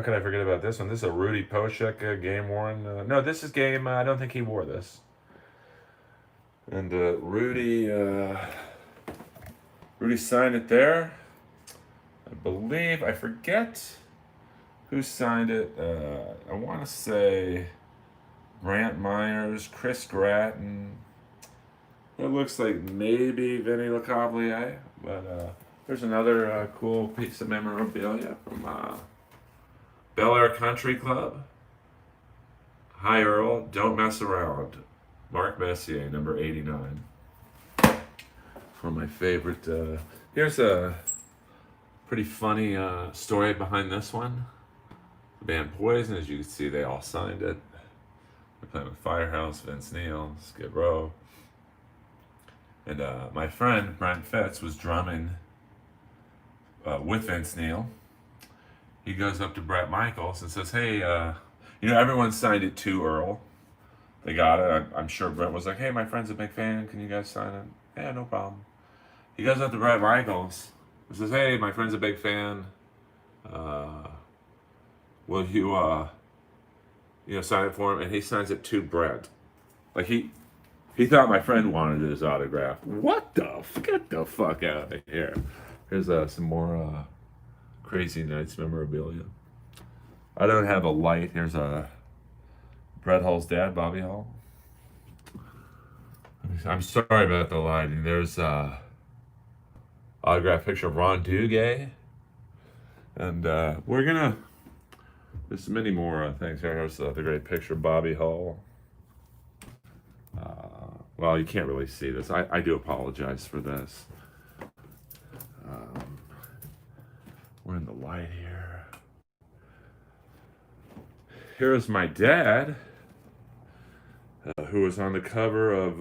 could I forget about this one? This is a Rudy Poshek game worn. No, this is game. I don't think he wore this. And Rudy signed it there. I believe, I forget who signed it. I want to say Brant Myers, Chris Gratton. It looks like maybe Vinny LeCavalier, but there's another cool piece of memorabilia from Bel Air Country Club. Hi Earl, don't mess around. Mark Messier, number 89. One of my favorite. Here's a pretty funny story behind this one. The band Poison, as you can see, they all signed it. They're playing with Firehouse, Vince Neil, Skid Row. And my friend, Brent Fitz, was drumming with Vince Neil. He goes up to Bret Michaels and says, "Hey, everyone signed it to Earl. They got it. I'm sure Brent was like, 'Hey, my friend's a big fan. Can you guys sign it?' Yeah, no problem." He goes up to Bret Michaels and says, "Hey, my friend's a big fan. Will you, sign it for him?" And he signs it to Brent. Like he thought my friend wanted his autograph. What the? Get the fuck out of here. Here's some more Crazy Nights memorabilia. I don't have a light. Here's Brett Hull's dad, Bobby Hull. I'm sorry about the lighting. There's autograph picture of Ron Duguay. And there's many more things here. Here's the great picture of Bobby Hull. Well, you can't really see this. I do apologize for this. We're in the light here. Here's my dad, who was on the cover of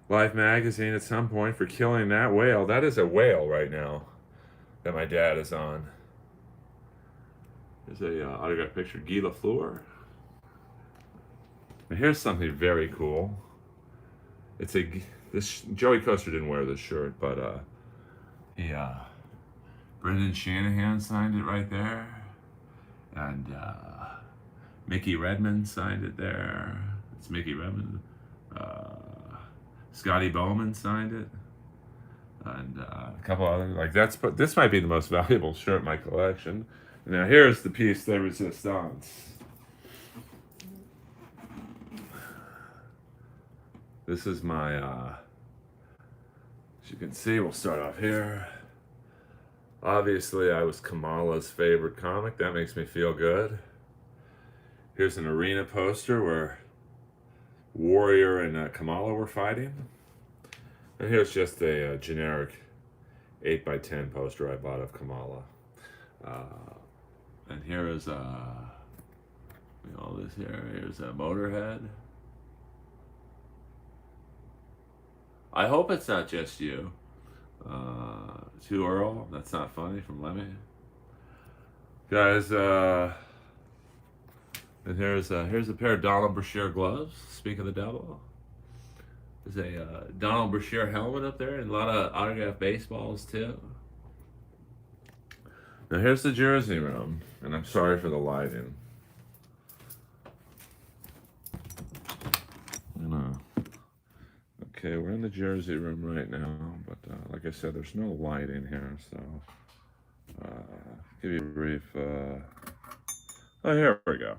Life magazine at some point for killing that whale. That is a whale right now that my dad is on. There's a autograph picture of Guy Lafleur. And here's something very cool. Joey Coaster didn't wear this shirt, but Brendan Shanahan signed it right there, and Mickey Redmond signed it there. It's Mickey Redmond. Scotty Bowman signed it, and a couple other this might be the most valuable shirt in my collection. Now here's the piece de resistance. This is my, as you can see, we'll start off here. Obviously, I was Kamala's favorite comic. That makes me feel good. Here's an arena poster where Warrior and Kamala were fighting. And here's just a generic 8x10 poster I bought of Kamala. And here is all this here. Here's a Motorhead. I hope it's not just you. To Earl, that's not funny from Lemmy. Guys, and here's a pair of Donald Brashear gloves. Speak of the devil. There's a Donald Brashear helmet up there, and a lot of autographed baseballs too. Now here's the jersey room, and I'm sorry for the lighting. Okay, we're in the jersey room right now, but like I said, there's no lighting here, so give you a brief. Oh, here we go.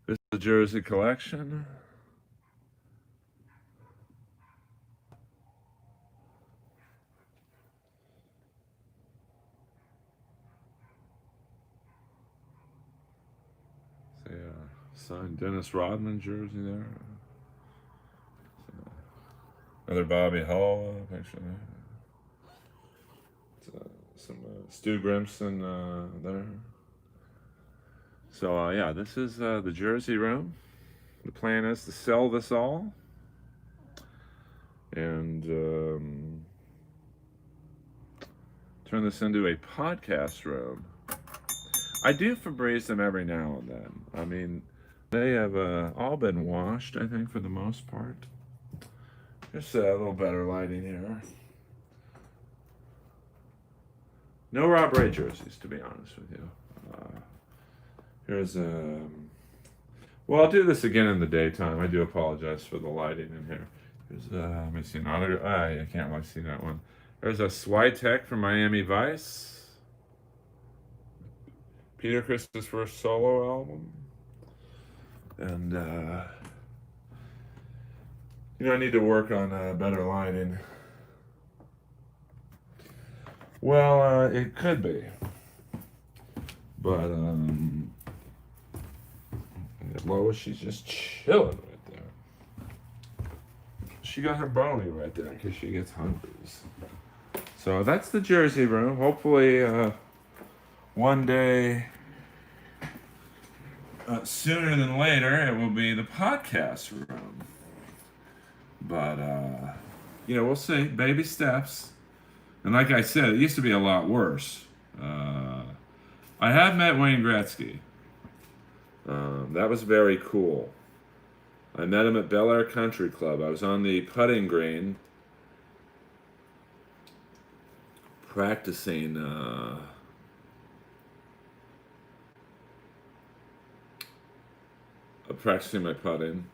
This is the jersey collection. See, signed Dennis Rodman jersey there. Another Bobby Hull picture there. Some Stu Grimson there. So yeah, this is the jersey room. The plan is to sell this all and turn this into a podcast room. I do Febreze them every now and then. I mean, they have all been washed, I think, for the most part. Just a little better lighting here. No Rob Ray jerseys, to be honest with you. Here's well, I'll do this again in the daytime. I do apologize for the lighting in here. Here's let me see an autograph. I can't really see that one. There's a Switek from Miami Vice. Peter Chris's first solo album. And I need to work on better lighting. Well, it could be. But Lois, she's just chilling right there. She got her brownie right there because she gets hungry. So that's the jersey room. Hopefully one day, sooner than later, it will be the podcast room. But, we'll see. Baby steps. And like I said, it used to be a lot worse. I have met Wayne Gretzky. That was very cool. I met him at Bel Air Country Club. I was on the putting green practicing my putting.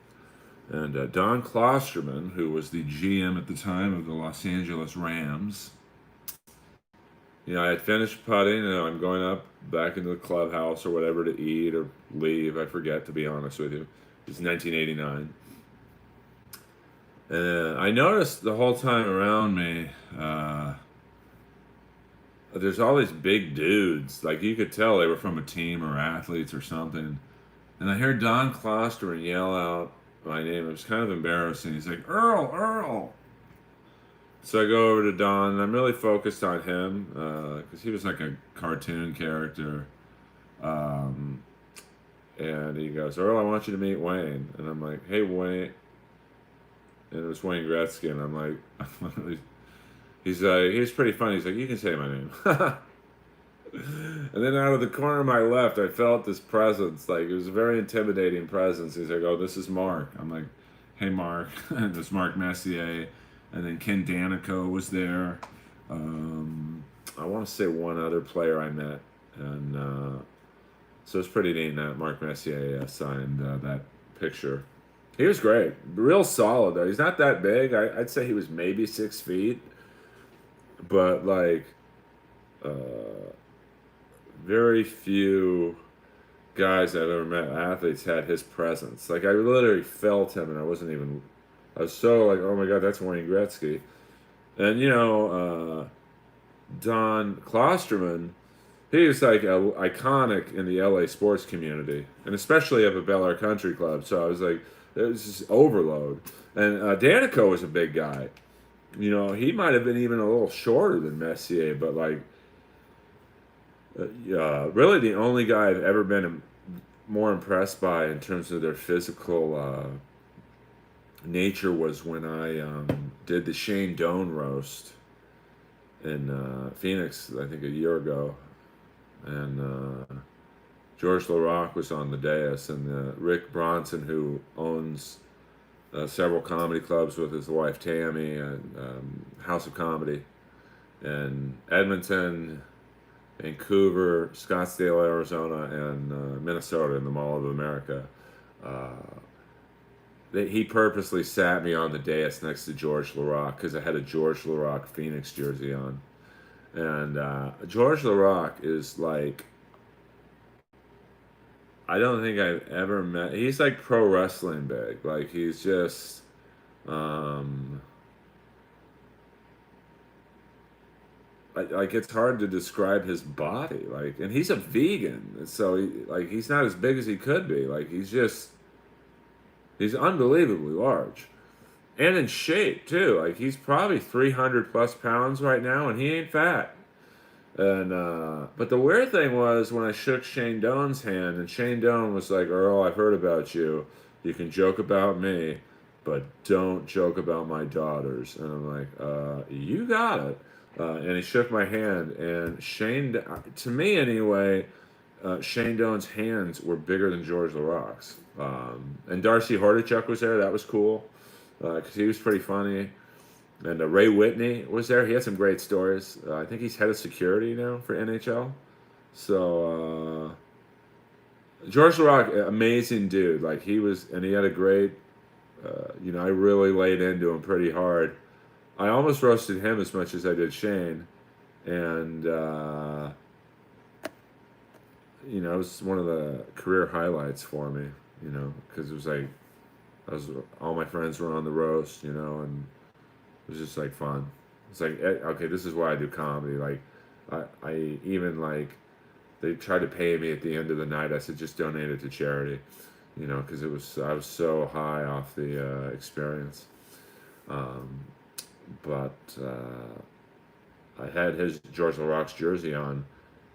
And Don Klosterman, who was the GM at the time of the Los Angeles Rams, I had finished putting, and I'm going up back into the clubhouse or whatever to eat or leave. I forget, to be honest with you. It was 1989. And I noticed the whole time around me, there's all these big dudes. Like, you could tell they were from a team or athletes or something. And I heard Don Klosterman yell out my name. It was kind of embarrassing. He's like, Earl. So I go over to Don, and I'm really focused on him because he was like a cartoon character. And he goes, Earl, I want you to meet Wayne. And I'm like, hey, Wayne. And it was Wayne Gretzky, and I'm like, he's pretty funny. He's like, you can say my name. And then out of the corner of my left, I felt this presence. Like, it was a very intimidating presence. He's like, oh, this is Mark. I'm like, hey, Mark. And it's Mark Messier. And then Ken Danico was there. I want to say one other player I met. And so it's pretty neat that Mark Messier signed that picture. He was great. Real solid, though. He's not that big. I'd say he was maybe 6 feet. But, like, very few guys I've ever met, athletes, had his presence. Like, I literally felt him, and I was so like, oh my God, that's Wayne Gretzky. And, Don Klosterman, he was like iconic in the LA sports community, and especially up at Bel Air Country Club. So I was like, it was just overload. And Danico was a big guy. He might have been even a little shorter than Messier, but like, Really the only guy I've ever been more impressed by in terms of their physical nature was when I did the Shane Doan roast in Phoenix, I think a year ago, and George LaRock was on the dais, and Rick Bronson, who owns several comedy clubs with his wife Tammy, and House of Comedy, in Edmonton, Vancouver, Scottsdale, Arizona, and Minnesota in the Mall of America. Uh, he purposely sat me on the dais next to George LaRock because I had a George LaRock Phoenix jersey on. And George LaRock is like, I don't think I've ever met. He's like pro wrestling big. Like he's just, um, like it's hard to describe his body. Like, and he's a vegan, so he's not as big as he could be. Like he's unbelievably large and in shape too. Like he's probably 300 plus pounds right now, and he ain't fat. And but the weird thing was when I shook Shane Doan's hand, and Shane Doan was like, "Earl, I've heard about you. You can joke about me, but don't joke about my daughters." And I'm like, "You got it." And he shook my hand, and to me anyway, Shane Doan's hands were bigger than George LaRock's. And Darcy Hordichuk was there. That was cool because he was pretty funny. And Ray Whitney was there. He had some great stories. I think he's head of security now for NHL. So George LaRock, amazing dude. Like he was, and he had a great. I really laid into him pretty hard. I almost roasted him as much as I did Shane, and it was one of the career highlights for me. Because it was like all my friends were on the roast. And it was just like fun. It's like okay, this is why I do comedy. Like, I even like they tried to pay me at the end of the night. I said just donate it to charity, because I was so high off the experience. But I had his George LaRock's jersey on,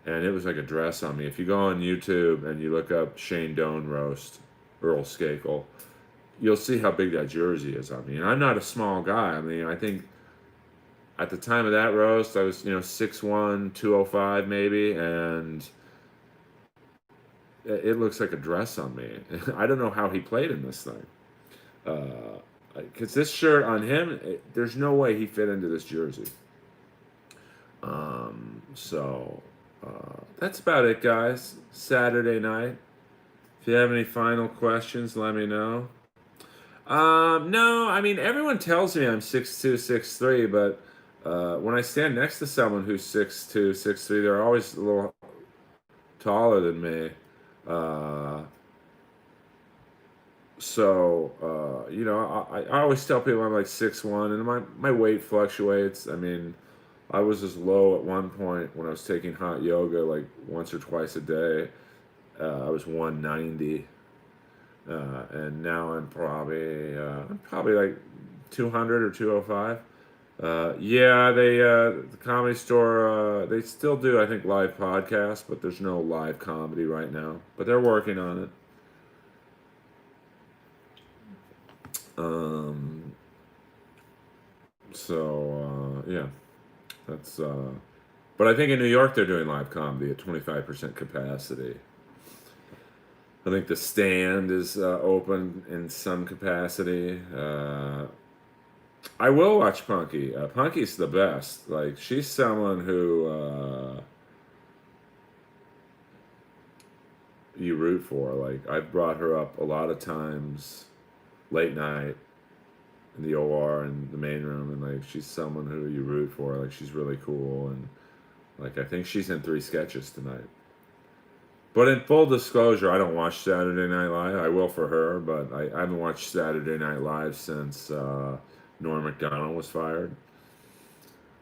and it was like a dress on me. If you go on YouTube and you look up Shane Doan roast, Earl Skakel, you'll see how big that jersey is on me. And I'm not a small guy. I mean, I think at the time of that roast, I was 6'1", 205 maybe, and it looks like a dress on me. I don't know how he played in this thing. Because this shirt on him, there's no way he fit into this jersey. So that's about it, guys. Saturday night. If you have any final questions, let me know. No, I mean, everyone tells me I'm 6'2", 6'3", but when I stand next to someone who's 6'2", 6'3", they're always a little taller than me. I always tell people I'm like 6'1", and my weight fluctuates. I mean, I was as low at one point when I was taking hot yoga like once or twice a day. I was 190. And now I'm probably like 200 or 205. The Comedy Store, they still do, I think, live podcasts, but there's no live comedy right now. But they're working on it. Yeah, that's. But I think in New York they're doing live comedy at 25% capacity. I think the Stand is open in some capacity. I will watch Punky. Punky's the best. Like, she's someone who you root for. Like, I've brought her up a lot of times late night in the OR and the main room, and like, she's someone who you root for. Like, she's really cool, and like, I think she's in 3 sketches tonight. But in full disclosure, I don't watch Saturday Night Live. I will for her, but I haven't watched Saturday Night Live since Norm Macdonald was fired.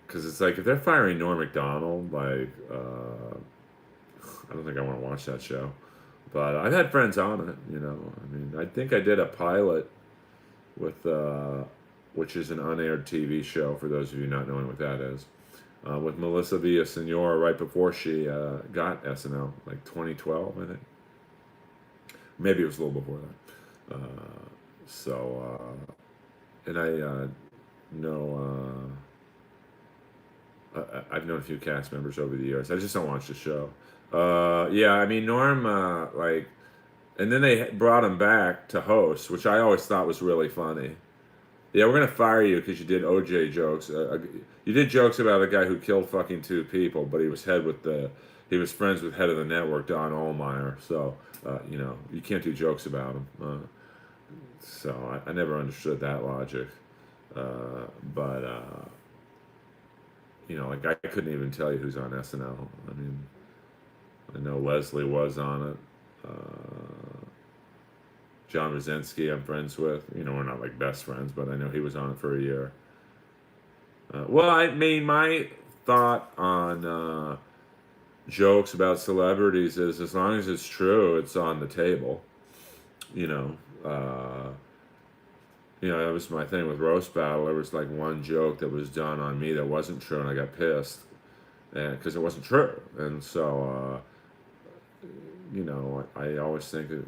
Because it's like, if they're firing Norm Macdonald, like, I don't think I want to watch that show. But I've had friends on it, I mean, I think I did a pilot with, which is an unaired TV show, for those of you not knowing what that is. with Melissa Villasenor right before she got SNL, like 2012, I think. Maybe it was a little before that. And I know, I've known a few cast members over the years. I just don't watch the show. Yeah, I mean, Norm, like, and then they brought him back to host, which I always thought was really funny. Yeah, we're gonna fire you because you did OJ jokes. You did jokes about a guy who killed fucking two people, but he was friends with head of the network, Don Ohlmeyer. So you can't do jokes about him. So I never understood that logic. But like I couldn't even tell you who's on SNL. I mean, I know Leslie was on it. John Rosinski, I'm friends with. We're not like best friends, but I know he was on it for a year. Well, I mean, my thought on jokes about celebrities is as long as it's true, it's on the table. You know, uh, that was my thing with Roast Battle. There was like one joke that was done on me that wasn't true, and I got pissed because it wasn't true. And so, I always think that,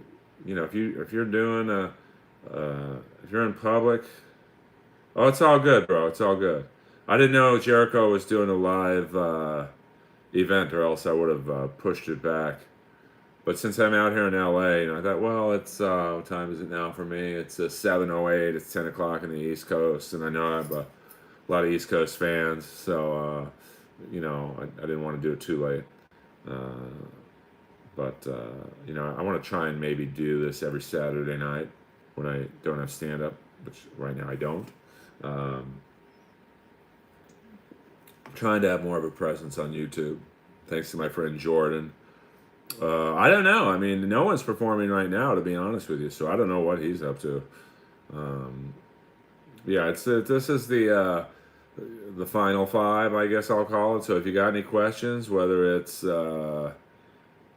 if you're doing if you're in public, oh, it's all good, bro. It's all good. I didn't know Jericho was doing a live event, or else I would have pushed it back. But since I'm out here in LA, I thought, well, it's what time is it now for me? It's 7:08. It's 10 o'clock in the East Coast, and I know I have a lot of East Coast fans, so I didn't want to do it too late. But I want to try and maybe do this every Saturday night when I don't have stand up, which right now I don't. Trying to have more of a presence on YouTube, thanks to my friend Jordan. I don't know. I mean, no one's performing right now, to be honest with you. So I don't know what he's up to. Yeah, this is the final five, I guess I'll call it. So if you got any questions, whether it's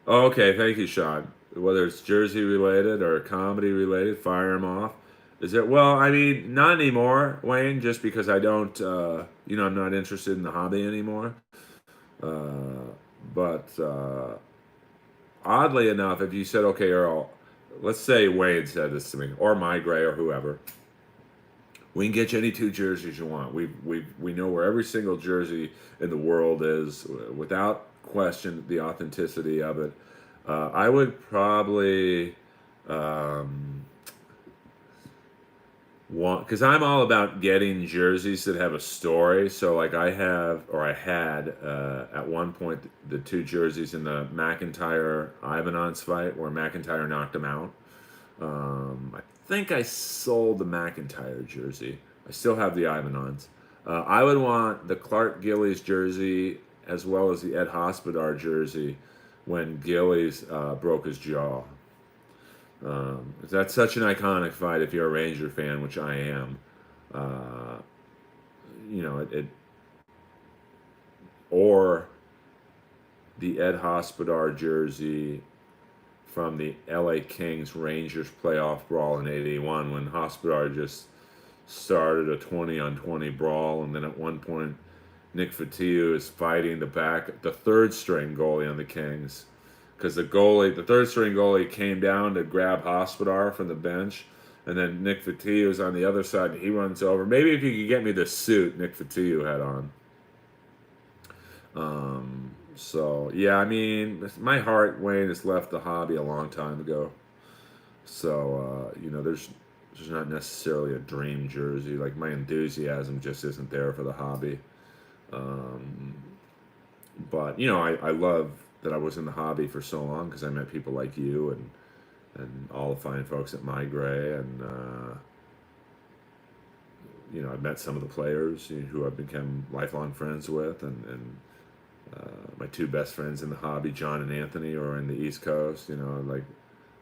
okay, thank you, Sean. Whether it's Jersey related or comedy related, fire them off. Is it? Well, I mean, not anymore, Wayne. Just because I don't, I'm not interested in the hobby anymore. But oddly enough, if you said, okay, Earl, let's say Wayne said this to me, or my Gray, or whoever, we can get you any two jerseys you want. We know where every single jersey in the world is, without question, the authenticity of it. I would probably want, because I'm all about getting jerseys that have a story. So like I had at one point the two jerseys in the McIntyre Ivanons fight where McIntyre knocked him out. I think I sold the McIntyre jersey. I still have the Ivanons. I would want the Clark Gillies jersey as well as the Ed Hospidar jersey when Gillies broke his jaw. That's such an iconic fight if you're a Ranger fan, which I am. Or the Ed Hospidar jersey from the LA Kings Rangers playoff brawl in '81 when Hospidar just started a 20-on-20 brawl, and then at one point Nick Fotiu is fighting the third string goalie on the Kings, because the third string goalie came down to grab Hospidar from the bench, and then Nick Fotiu is on the other side, and he runs over. Maybe if you could get me the suit Nick Fotiu had on. So yeah, I mean, my heart, Wayne, has left the hobby a long time ago. So there's not necessarily a dream jersey. Like my enthusiasm just isn't there for the hobby. But I love that I was in the hobby for so long because I met people like you and all the fine folks at My Gray, and I've met some of the players who I've become lifelong friends with, and my two best friends in the hobby, John and Anthony, are in the East Coast. Like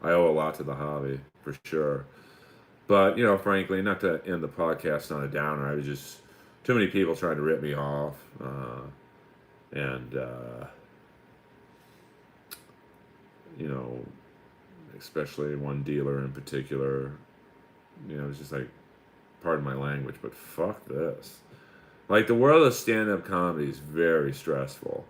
I owe a lot to the hobby for sure. But frankly, not to end the podcast on a downer, I was just too many people trying to rip me off, and especially one dealer in particular. It's just like, pardon my language, but fuck this. Like the world of stand-up comedy is very stressful.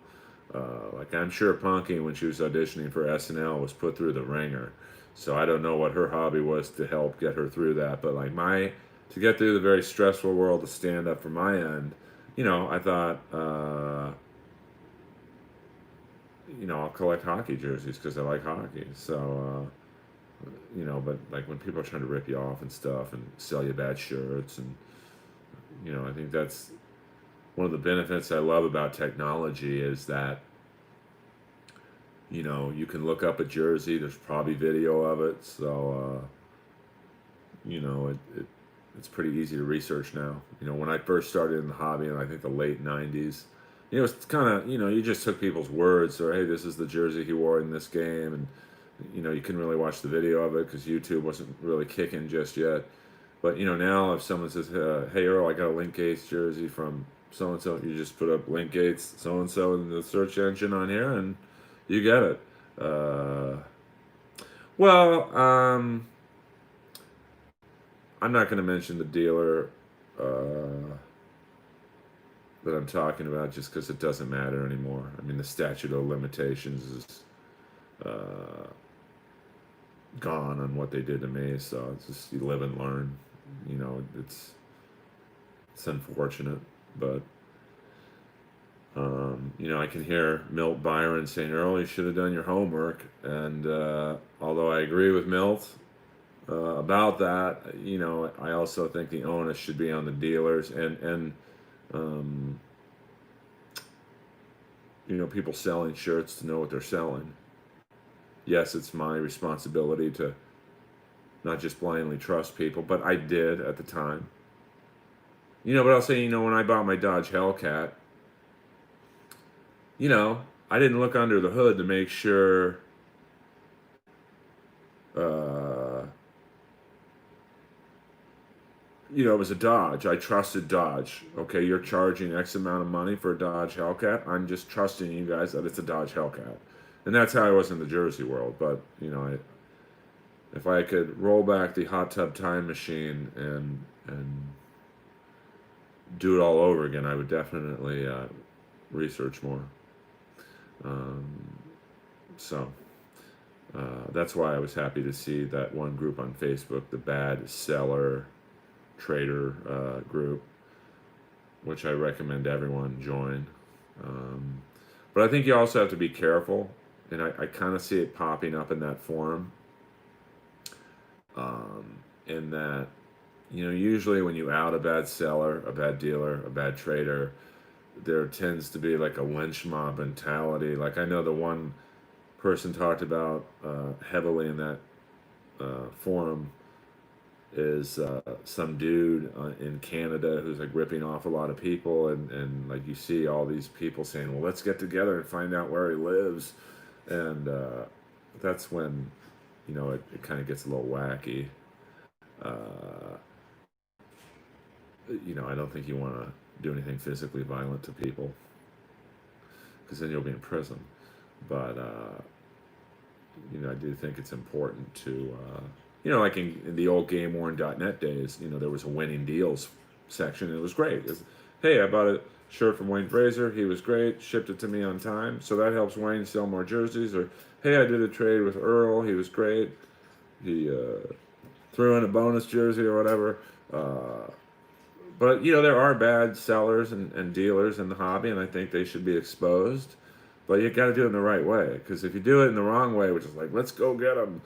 Like I'm sure Punky, when she was auditioning for SNL, was put through the ringer. So I don't know what her hobby was to help get her through that. But like to get through the very stressful world of stand-up from my end, I thought, I'll collect hockey jerseys because I like hockey. So, but like when people are trying to rip you off and stuff and sell you bad shirts and, I think that's one of the benefits I love about technology is that, you can look up a jersey. There's probably video of it. So, it's pretty easy to research now. When I first started in the hobby in I think the late 90s, it's kind of, you just took people's words or, hey, this is the jersey he wore in this game. And, you couldn't really watch the video of it because YouTube wasn't really kicking just yet. But, now if someone says, hey, Earl, I got a Link Gates jersey from so-and-so, you just put up Link Gates so-and-so in the search engine on here and you get it. Well, I'm not going to mention the dealer that I'm talking about just because it doesn't matter anymore. I mean, the statute of limitations is gone on what they did to me, so it's just you live and learn. It's unfortunate, but I can hear Milt Byron saying, "Earl, you should have done your homework." And although I agree with Milt about that, I also think the onus should be on the dealers and people selling shirts to know what they're selling. Yes, it's my responsibility to not just blindly trust people, but I did at the time. But I'll say, when I bought my Dodge Hellcat, I didn't look under the hood to make sure it was a Dodge. I trusted Dodge. Okay, you're charging X amount of money for a Dodge Hellcat. I'm just trusting you guys that it's a Dodge Hellcat. And that's how I was in the Jersey world. But, if I could roll back the hot tub time machine and do it all over again, I would definitely research more. So that's why I was happy to see that one group on Facebook, the Bad Seller Trader group, which I recommend everyone join. But I think you also have to be careful, and I kind of see it popping up in that forum. In that, usually when you out a bad seller, a bad dealer, a bad trader, there tends to be like a lynch mob mentality. Like I know the one person talked about heavily in that forum is some dude in Canada who's like ripping off a lot of people and like you see all these people saying, well, let's get together and find out where he lives. And that's when, it kind of gets a little wacky. I don't think you want to do anything physically violent to people because then you'll be in prison. But, I do think it's important to, like in the old GameWorn.net days, there was a winning deals section. And it was great. Hey, I bought a shirt from Wayne Fraser. He was great. Shipped it to me on time. So that helps Wayne sell more jerseys. Or, hey, I did a trade with Earl. He was great. He threw in a bonus jersey or whatever. But, there are bad sellers and dealers in the hobby, and I think they should be exposed. But you got to do it in the right way. Because if you do it in the wrong way, which is like, let's go get them,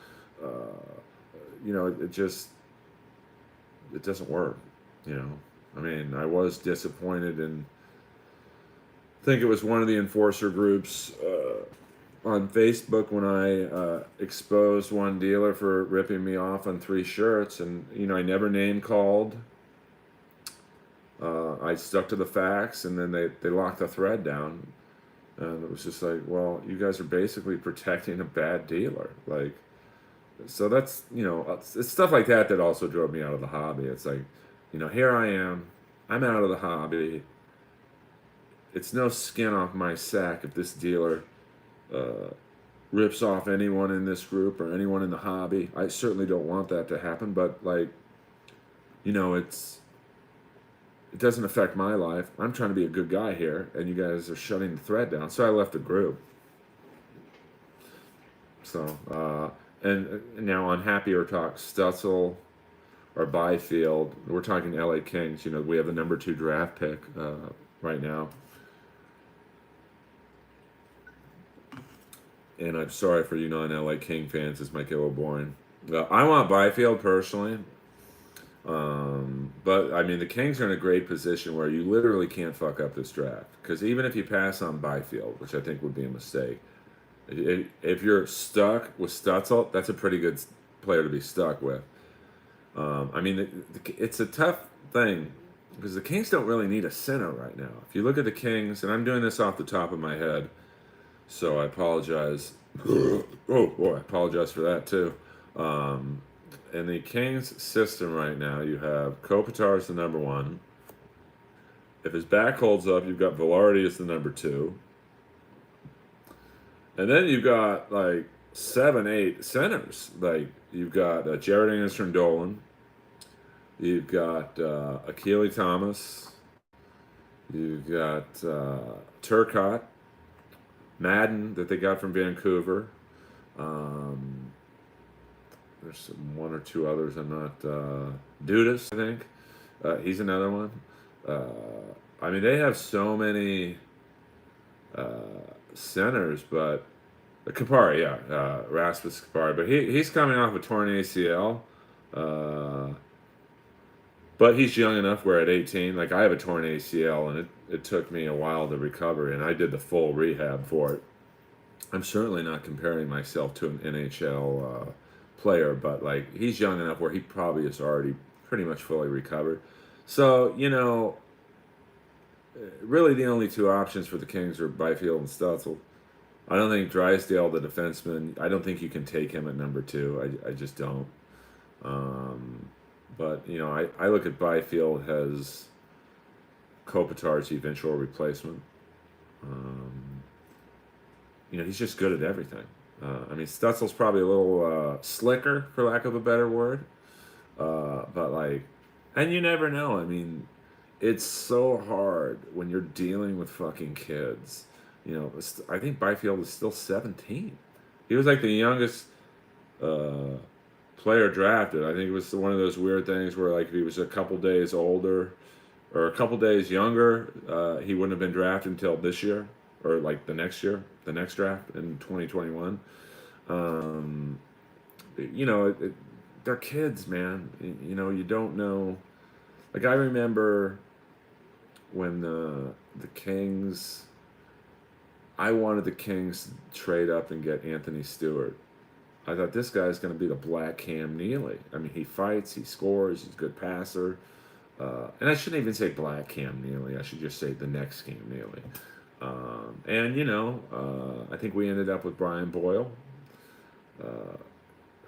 it doesn't work, I mean, I was disappointed in, I think it was one of the enforcer groups on Facebook when I exposed one dealer for ripping me off on 3 shirts. And, I never name called. I stuck to the facts, and then they locked the thread down. And it was just like, well, you guys are basically protecting a bad dealer. Like, so that's, it's stuff like that that also drove me out of the hobby. It's like, here I am. I'm out of the hobby. It's no skin off my sack if this dealer rips off anyone in this group or anyone in the hobby. I certainly don't want that to happen, but like, it's it doesn't affect my life. I'm trying to be a good guy here, and you guys are shutting the thread down. So I left the group. So, and now on Happier Talk, Stutzel or Byfield, we're talking LA Kings. You know, we have the number 2 draft pick right now. And I'm sorry for you non-LA King fans, this might get a little boring. I want Byfield personally. But I mean, the Kings are in a great position where you literally can't fuck up this draft. Because even if you pass on Byfield, which I think would be a mistake, if you're stuck with Stutzel, that's a pretty good player to be stuck with. I mean, it's a tough thing because the Kings don't really need a center right now. If you look at the Kings, and I'm doing this off the top of my head, so I apologize. Oh boy, I apologize for that too. In the Kings system right now, you have Kopitar as the number 1. If his back holds up, you've got Velarde as the number 2. And then you've got like 7, 8 centers. Like you've got Jared Anderson Dolan. You've got Akili Thomas. You've got Turcotte. Madden that they got from Vancouver. There's 1 or 2 others. I'm not. Dudas, I think. He's another one. I mean, they have so many centers, but Kapari, yeah, Rasmus Kapari, but he's coming off a torn ACL. But he's young enough where at 18, like I have a torn ACL, and it took me a while to recover, and I did the full rehab for it. I'm certainly not comparing myself to an NHL player, but like he's young enough where he probably is already pretty much fully recovered. So, you know, really the only 2 options for the Kings are Byfield and Stutzel. I don't think Drysdale, the defenseman, I don't think you can take him at number 2. I just don't. But, you know, I look at Byfield as Kopitar's eventual replacement. You know, he's just good at everything. I mean, Stutzel's probably a little slicker, for lack of a better word. But, like, and you never know. I mean, it's so hard when you're dealing with fucking kids. You know, I think Byfield is still 17. He was like the youngest player drafted. I think it was one of those weird things where, like, if he was a couple days older or a couple days younger, he wouldn't have been drafted until this year or like the next year, the next draft in 2021. You know, they're kids, man. You know, you don't know. Like, I remember when the Kings, I wanted the Kings to trade up and get Anthony Stewart. I thought this guy's going to be the black Cam Neely. I mean, he fights, he scores, he's a good passer. And I shouldn't even say black Cam Neely. I should just say the next Cam Neely. And, you know, I think we ended up with Brian Boyle,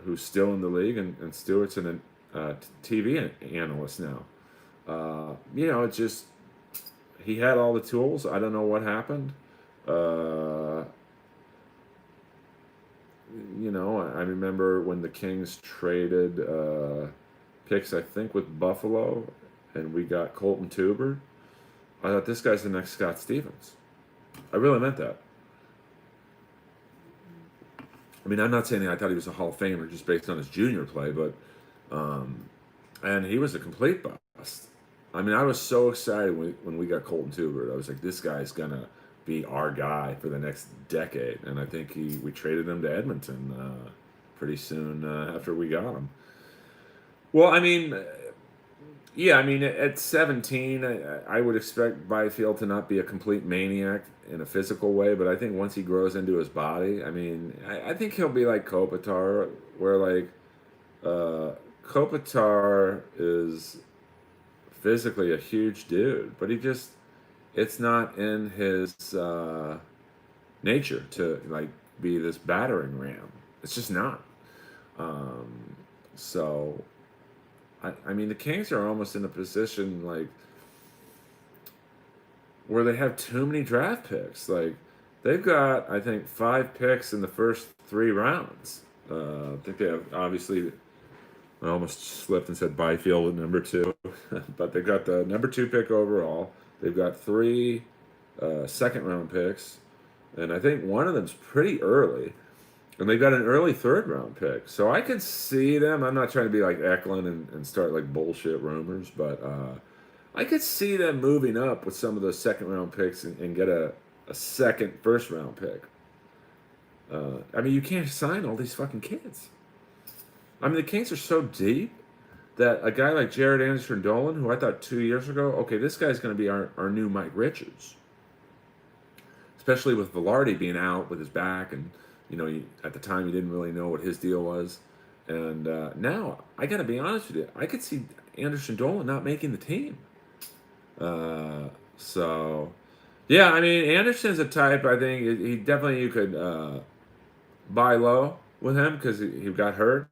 who's still in the league, and Stewart's a TV analyst now. You know, it just, he had all the tools. I don't know what happened. You know, I remember when the Kings traded picks, I think, with Buffalo, and we got Colton Tuber. I thought, this guy's the next Scott Stevens. I really meant that. I mean, I'm not saying that I thought he was a Hall of Famer just based on his junior play, but and he was a complete bust. I mean, I was so excited when we got Colton Tuber. I was like, this guy's gonna be our guy for the next decade, and I think we traded him to Edmonton pretty soon after we got him. Well, I mean, yeah, I mean, at 17, I would expect Byfield to not be a complete maniac in a physical way, but I think once he grows into his body, I mean, I think he'll be like Kopitar, where, like, Kopitar is physically a huge dude, but it's not in his nature to, like, be this battering ram. It's just not. So, I mean, the Kings are almost in a position, like, where they have too many draft picks. Like, they've got, I think, 5 picks in the first 3 rounds. I think they have, obviously, I almost slipped and said Byfield at number 2. But they've got the number 2 pick overall. They've got 3 second-round picks. And I think one of them's pretty early. And they've got an early third-round pick. So I could see them. I'm not trying to be like Eklund and start like bullshit rumors. But I could see them moving up with some of those second-round picks and get a second first-round pick. I mean, you can't sign all these fucking kids. I mean, the Kings are so deep that a guy like Jared Anderson-Dolan, who I thought 2 years ago, okay, this guy's going to be our new Mike Richards. Especially with Velarde being out with his back, and at the time you didn't really know what his deal was. And now, I got to be honest with you, I could see Anderson-Dolan not making the team. So, yeah, I mean, Anderson's a type, I think, he definitely, you could buy low with him because he got hurt.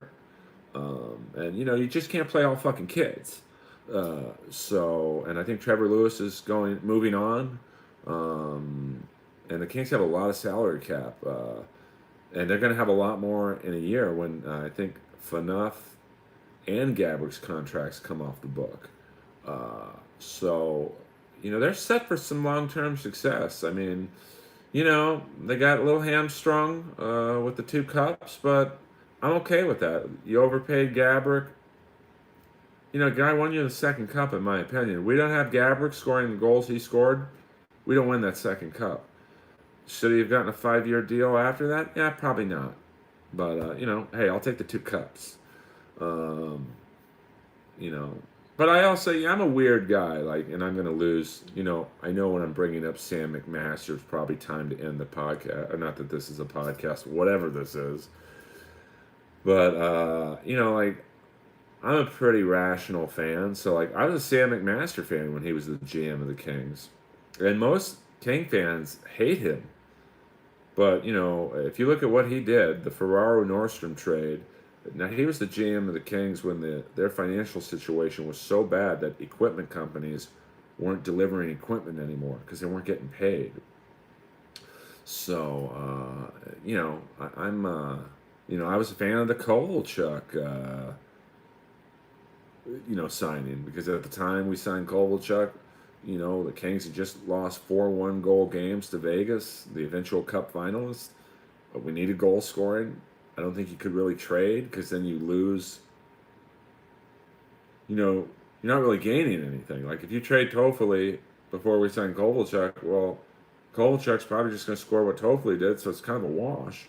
And you just can't play all fucking kids. And I think Trevor Lewis is moving on. And the Kings have a lot of salary cap. And they're going to have a lot more in a year when I think Phaneuf and Gabrick's contracts come off the book. So they're set for some long-term success. I mean, they got a little hamstrung with the 2 cups, but I'm okay with that. You overpaid Gabrick. Guy won you the second cup, in my opinion. We don't have Gabrick scoring the goals he scored. We don't win that second cup. Should he have gotten a 5-year deal after that? Yeah, probably not. But, hey, I'll take the 2 cups. But I also, I'm a weird guy, and I'm going to lose. I know when I'm bringing up Sam McMaster, it's probably time to end the podcast. Not that this is a podcast, whatever this is. But, I'm a pretty rational fan. So, I was a Sam McMaster fan when he was the GM of the Kings. And most King fans hate him. But, if you look at what he did, the Ferraro-Nordstrom trade, now he was the GM of the Kings when their financial situation was so bad that equipment companies weren't delivering equipment anymore because they weren't getting paid. So, I was a fan of the Kovalchuk, signing, because at the time we signed Kovalchuk, the Kings had just lost 4-1 goal games to Vegas, the eventual Cup finalists. But we needed goal scoring. I don't think you could really trade because then you lose. You're not really gaining anything. Like if you trade Toffoli before we sign Kovalchuk, well, Kovalchuk's probably just going to score what Toffoli did, so it's kind of a wash.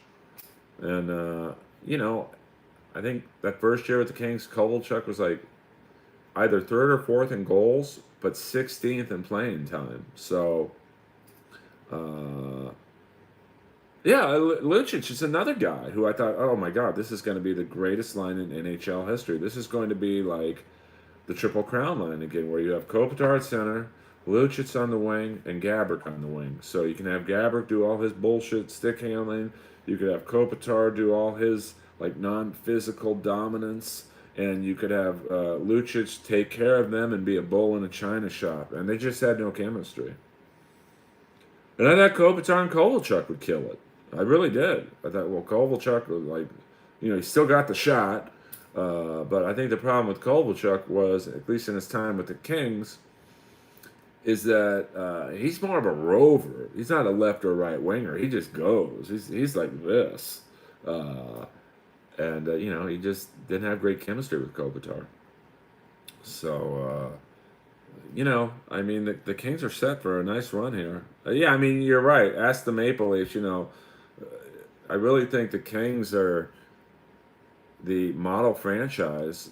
And, I think that first year with the Kings, Kovalchuk was either 3rd or 4th in goals, but 16th in playing time. So, Lucic is another guy who I thought, oh my God, this is going to be the greatest line in NHL history. This is going to be like the Triple Crown line again, where you have Kopitar at center, Lucic on the wing, and Gabrick on the wing. So you can have Gabrick do all his bullshit stick handling. You could have Kopitar do all his non-physical dominance. And you could have Lucic take care of them and be a bull in a china shop. And they just had no chemistry. And I thought Kopitar and Kovalchuk would kill it. I really did. I thought, well, Kovalchuk was he still got the shot. But I think the problem with Kovalchuk was, at least in his time with the Kings, is that he's more of a rover. He's not a left or right winger. He just goes. He's like this. And, he just didn't have great chemistry with Kopitar. So, the Kings are set for a nice run here. You're right. Ask the Maple Leafs, I really think the Kings are the model franchise,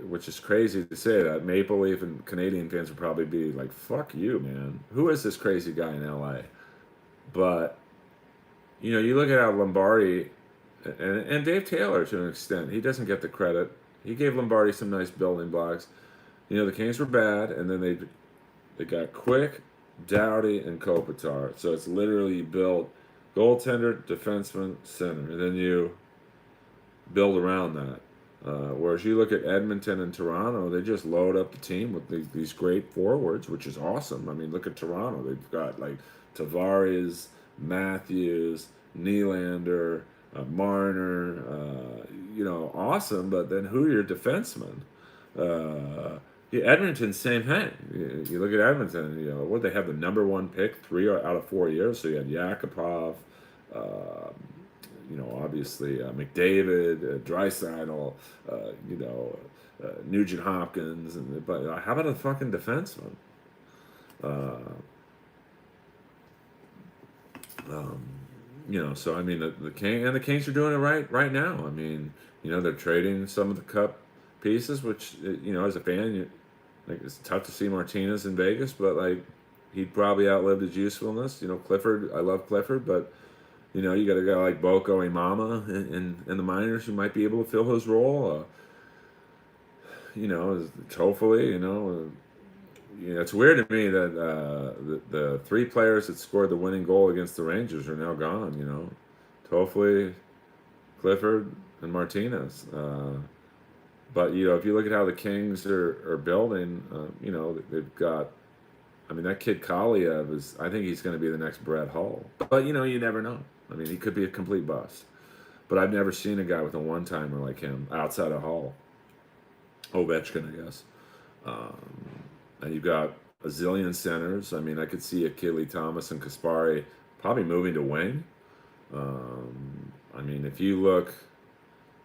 which is crazy to say that. Maple Leaf and Canadian fans would probably be like, fuck you, man. Who is this crazy guy in L.A.? But, you look at how Lombardi... And Dave Taylor, to an extent, he doesn't get the credit. He gave Lombardi some nice building blocks. The Kings were bad, and then they got Quick, Doughty, and Kopitar. So it's literally built goaltender, defenseman, center, and then you build around that. Whereas you look at Edmonton and Toronto, they just load up the team with these great forwards, which is awesome. Look at Toronto. They've got Tavares, Matthews, Nylander, Marner, awesome, but then who are your defensemen? Yeah, Edmonton, same thing. You look at Edmonton, what they have the number one pick 3 out of 4 years. So you had Yakupov, uh, obviously McDavid, Draisaitl, Nugent Hopkins, but how about a fucking defenseman? Uh, um, so I mean the Kings are doing it right now. I mean, they're trading some of the cup pieces, which as a fan, like it's tough to see Martinez in Vegas, but like he'd probably outlived his usefulness. Clifford, I love Clifford, but you got a guy like Boko Imama in the minors who might be able to fill his role. Hopefully, it's weird to me that the three players that scored the winning goal against the Rangers are now gone. Toffoli, Clifford, and Martinez. But if you look at how the Kings are building, they've got. I mean, that kid Kaliev is. I think he's going to be the next Brett Hull. But you never know. I mean, he could be a complete bust. But I've never seen a guy with a one-timer like him outside of Hull. Ovechkin, I guess. And you've got a zillion centers. I mean, I could see Achille Thomas and Kasperi probably moving to wing. I mean, if you look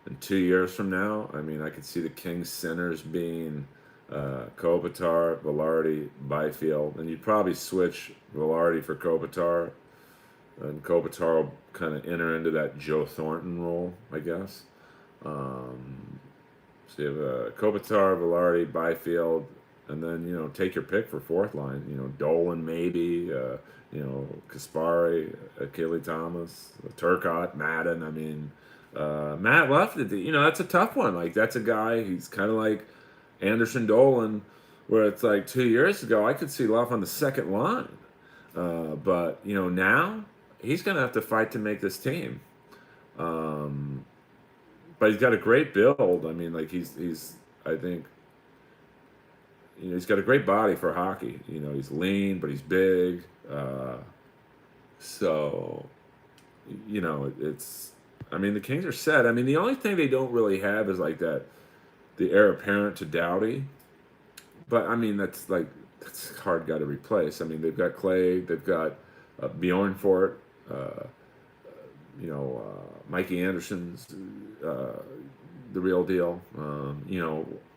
in 2 years from now, I mean, I could see the Kings centers being Kopitar, Velarde, Byfield, and you'd probably switch Velarde for Kopitar, and Kopitar will kind of enter into that Joe Thornton role, I guess. So you have Kopitar, Velarde, Byfield, and then take your pick for fourth line. Dolan maybe, Kasperi, Achille Thomas, Turcotte, Madden. I mean, Matt left it. That's a tough one. Like that's a guy. He's kind of like Anderson Dolan, where it's like 2 years ago I could see Luff on the second line, but now he's gonna have to fight to make this team. But he's got a great build. I mean, like he's I think he's got a great body for hockey. He's lean, but he's big. So it's. I mean, the Kings are set. I mean, the only thing they don't really have is like that, the heir apparent to Doughty. But I mean, that's hard guy to replace. I mean, they've got Clay, they've got Bjornfort, Mikey Anderson's the real deal.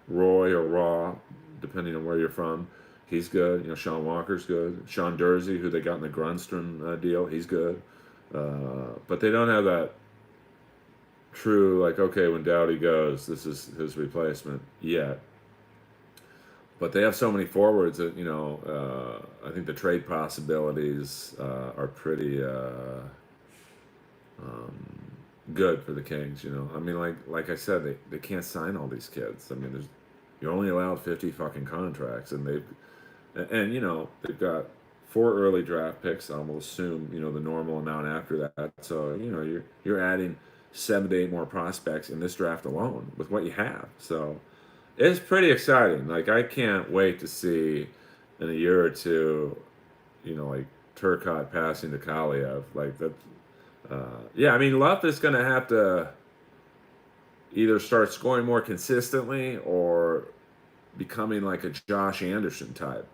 Roy or Raw, depending on where you're from, he's good. Sean Walker's good. Sean Dursey, who they got in the Grunstrom deal, he's good. But they don't have that true, like, okay, when Doughty goes, this is his replacement yet. But they have so many forwards that, I think the trade possibilities are pretty good for the Kings, I mean, like I said, they can't sign all these kids. I mean, you're only allowed 50 fucking contracts, and they've got 4 early draft picks. I will assume, the normal amount after that. So, you're adding 7 to 8 more prospects in this draft alone with what you have. So it's pretty exciting. Like I can't wait to see in a year or two, like Turcotte passing to Kaliev. Like that. Yeah, I mean, Luff is going to have to either start scoring more consistently or becoming like a Josh Anderson type.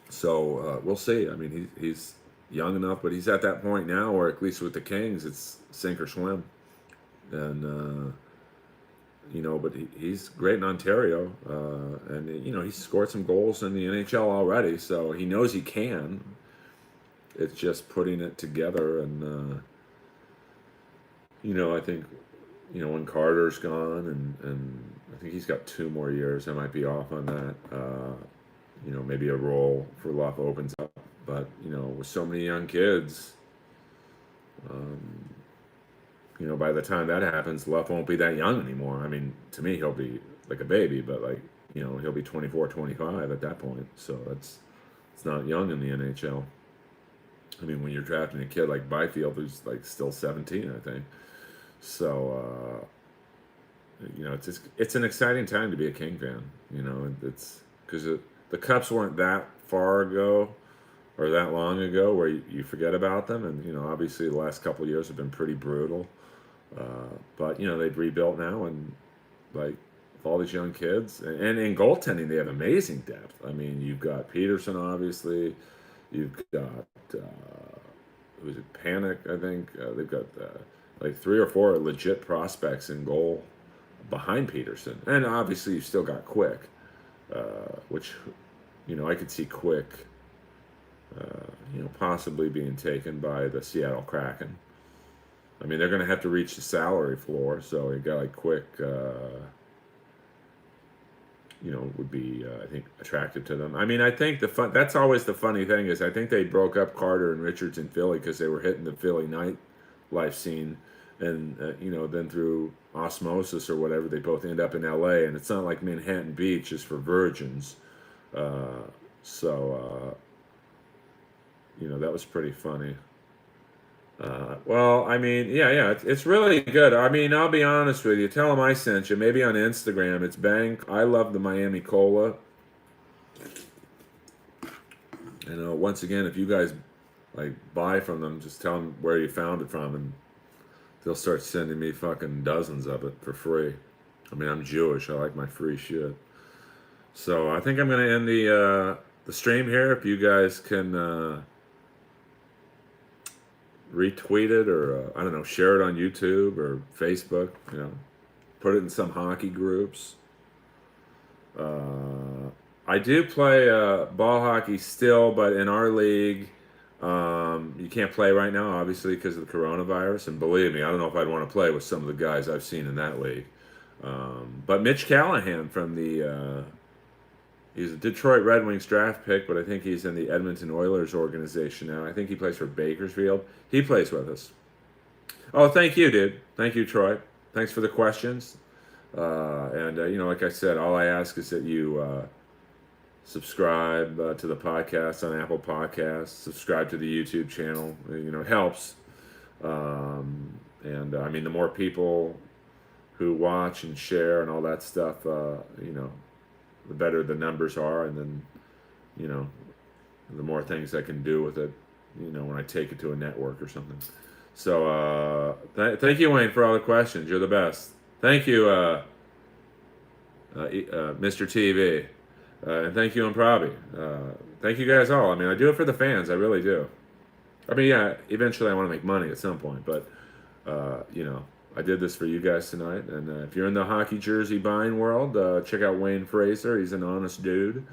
So we'll see. I mean, he's young enough, but he's at that point now where, at least with the Kings, it's sink or swim. And, but he's great in Ontario. And, he's scored some goals in the NHL already, so he knows he can. It's just putting it together. And, I think, when Carter's gone, and I think he's got 2 more years, I might be off on that. Maybe a role for Luff opens up. But, with so many young kids, by the time that happens, Luff won't be that young anymore. I mean, to me, he'll be like a baby, but he'll be 24, 25 at that point. So it's not young in the NHL. I mean, when you're drafting a kid like Byfield, who's still 17, I think. So, it's an exciting time to be a King fan. It's because the Cups weren't that far ago, or that long ago where you forget about them. And, obviously the last couple of years have been pretty brutal. But, they've rebuilt now, and like with all these young kids. And in goaltending, they have amazing depth. I mean, you've got Peterson, obviously. You've got, was it Panic, I think? They've got like 3 or 4 legit prospects in goal behind Peterson. And obviously you've still got Quick, which, I could see Quick, possibly being taken by the Seattle Kraken. I mean, they're going to have to reach the salary floor, so a guy like Quick, would be, I think, attractive to them. I mean, I think that's always the funny thing is I think they broke up Carter and Richards in Philly because they were hitting the Philly nightlife scene. And, then through osmosis or whatever, they both end up in L.A. And it's not like Manhattan Beach is for virgins. That was pretty funny. Well, I mean, yeah, it's really good. I mean, I'll be honest with you. Tell them I sent you. Maybe on Instagram. It's Bang. I love the Miami Cola. Once again, if you guys like buy from them, just tell them where you found it from, and they'll start sending me fucking dozens of it for free. I mean, I'm Jewish. I like my free shit. So I think I'm gonna end the stream here. If you guys can. Retweet it, or I don't know, share it on YouTube or Facebook, put it in some hockey groups. I do play ball hockey still, but in our league, you can't play right now, obviously, because of the coronavirus. And believe me, I don't know if I'd want to play with some of the guys I've seen in that league. But Mitch Callahan from he's a Detroit Red Wings draft pick, but I think he's in the Edmonton Oilers organization now. I think he plays for Bakersfield. He plays with us. Oh, thank you, dude. Thank you, Troy. Thanks for the questions. Like I said, all I ask is that you subscribe to the podcast on Apple Podcasts, subscribe to the YouTube channel. It helps. I mean, the more people who watch and share and all that stuff, the better the numbers are, and then, the more things I can do with it, when I take it to a network or something. So, thank you, Wayne, for all the questions. You're the best. Thank you, Mr. TV. And thank you, Improbi. Thank you guys all. I mean, I do it for the fans. I really do. I mean, yeah, eventually I want to make money at some point, but, I did this for you guys tonight. And if you're in the hockey jersey buying world, check out Wayne Fraser. He's an honest dude.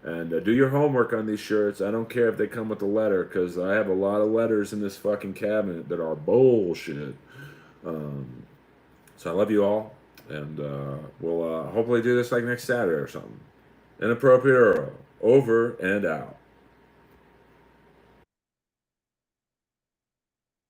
And do your homework on these shirts. I don't care if they come with a letter, because I have a lot of letters in this fucking cabinet that are bullshit. So I love you all. And we'll hopefully do this like next Saturday or something. Inappropriate Earl. Over and out.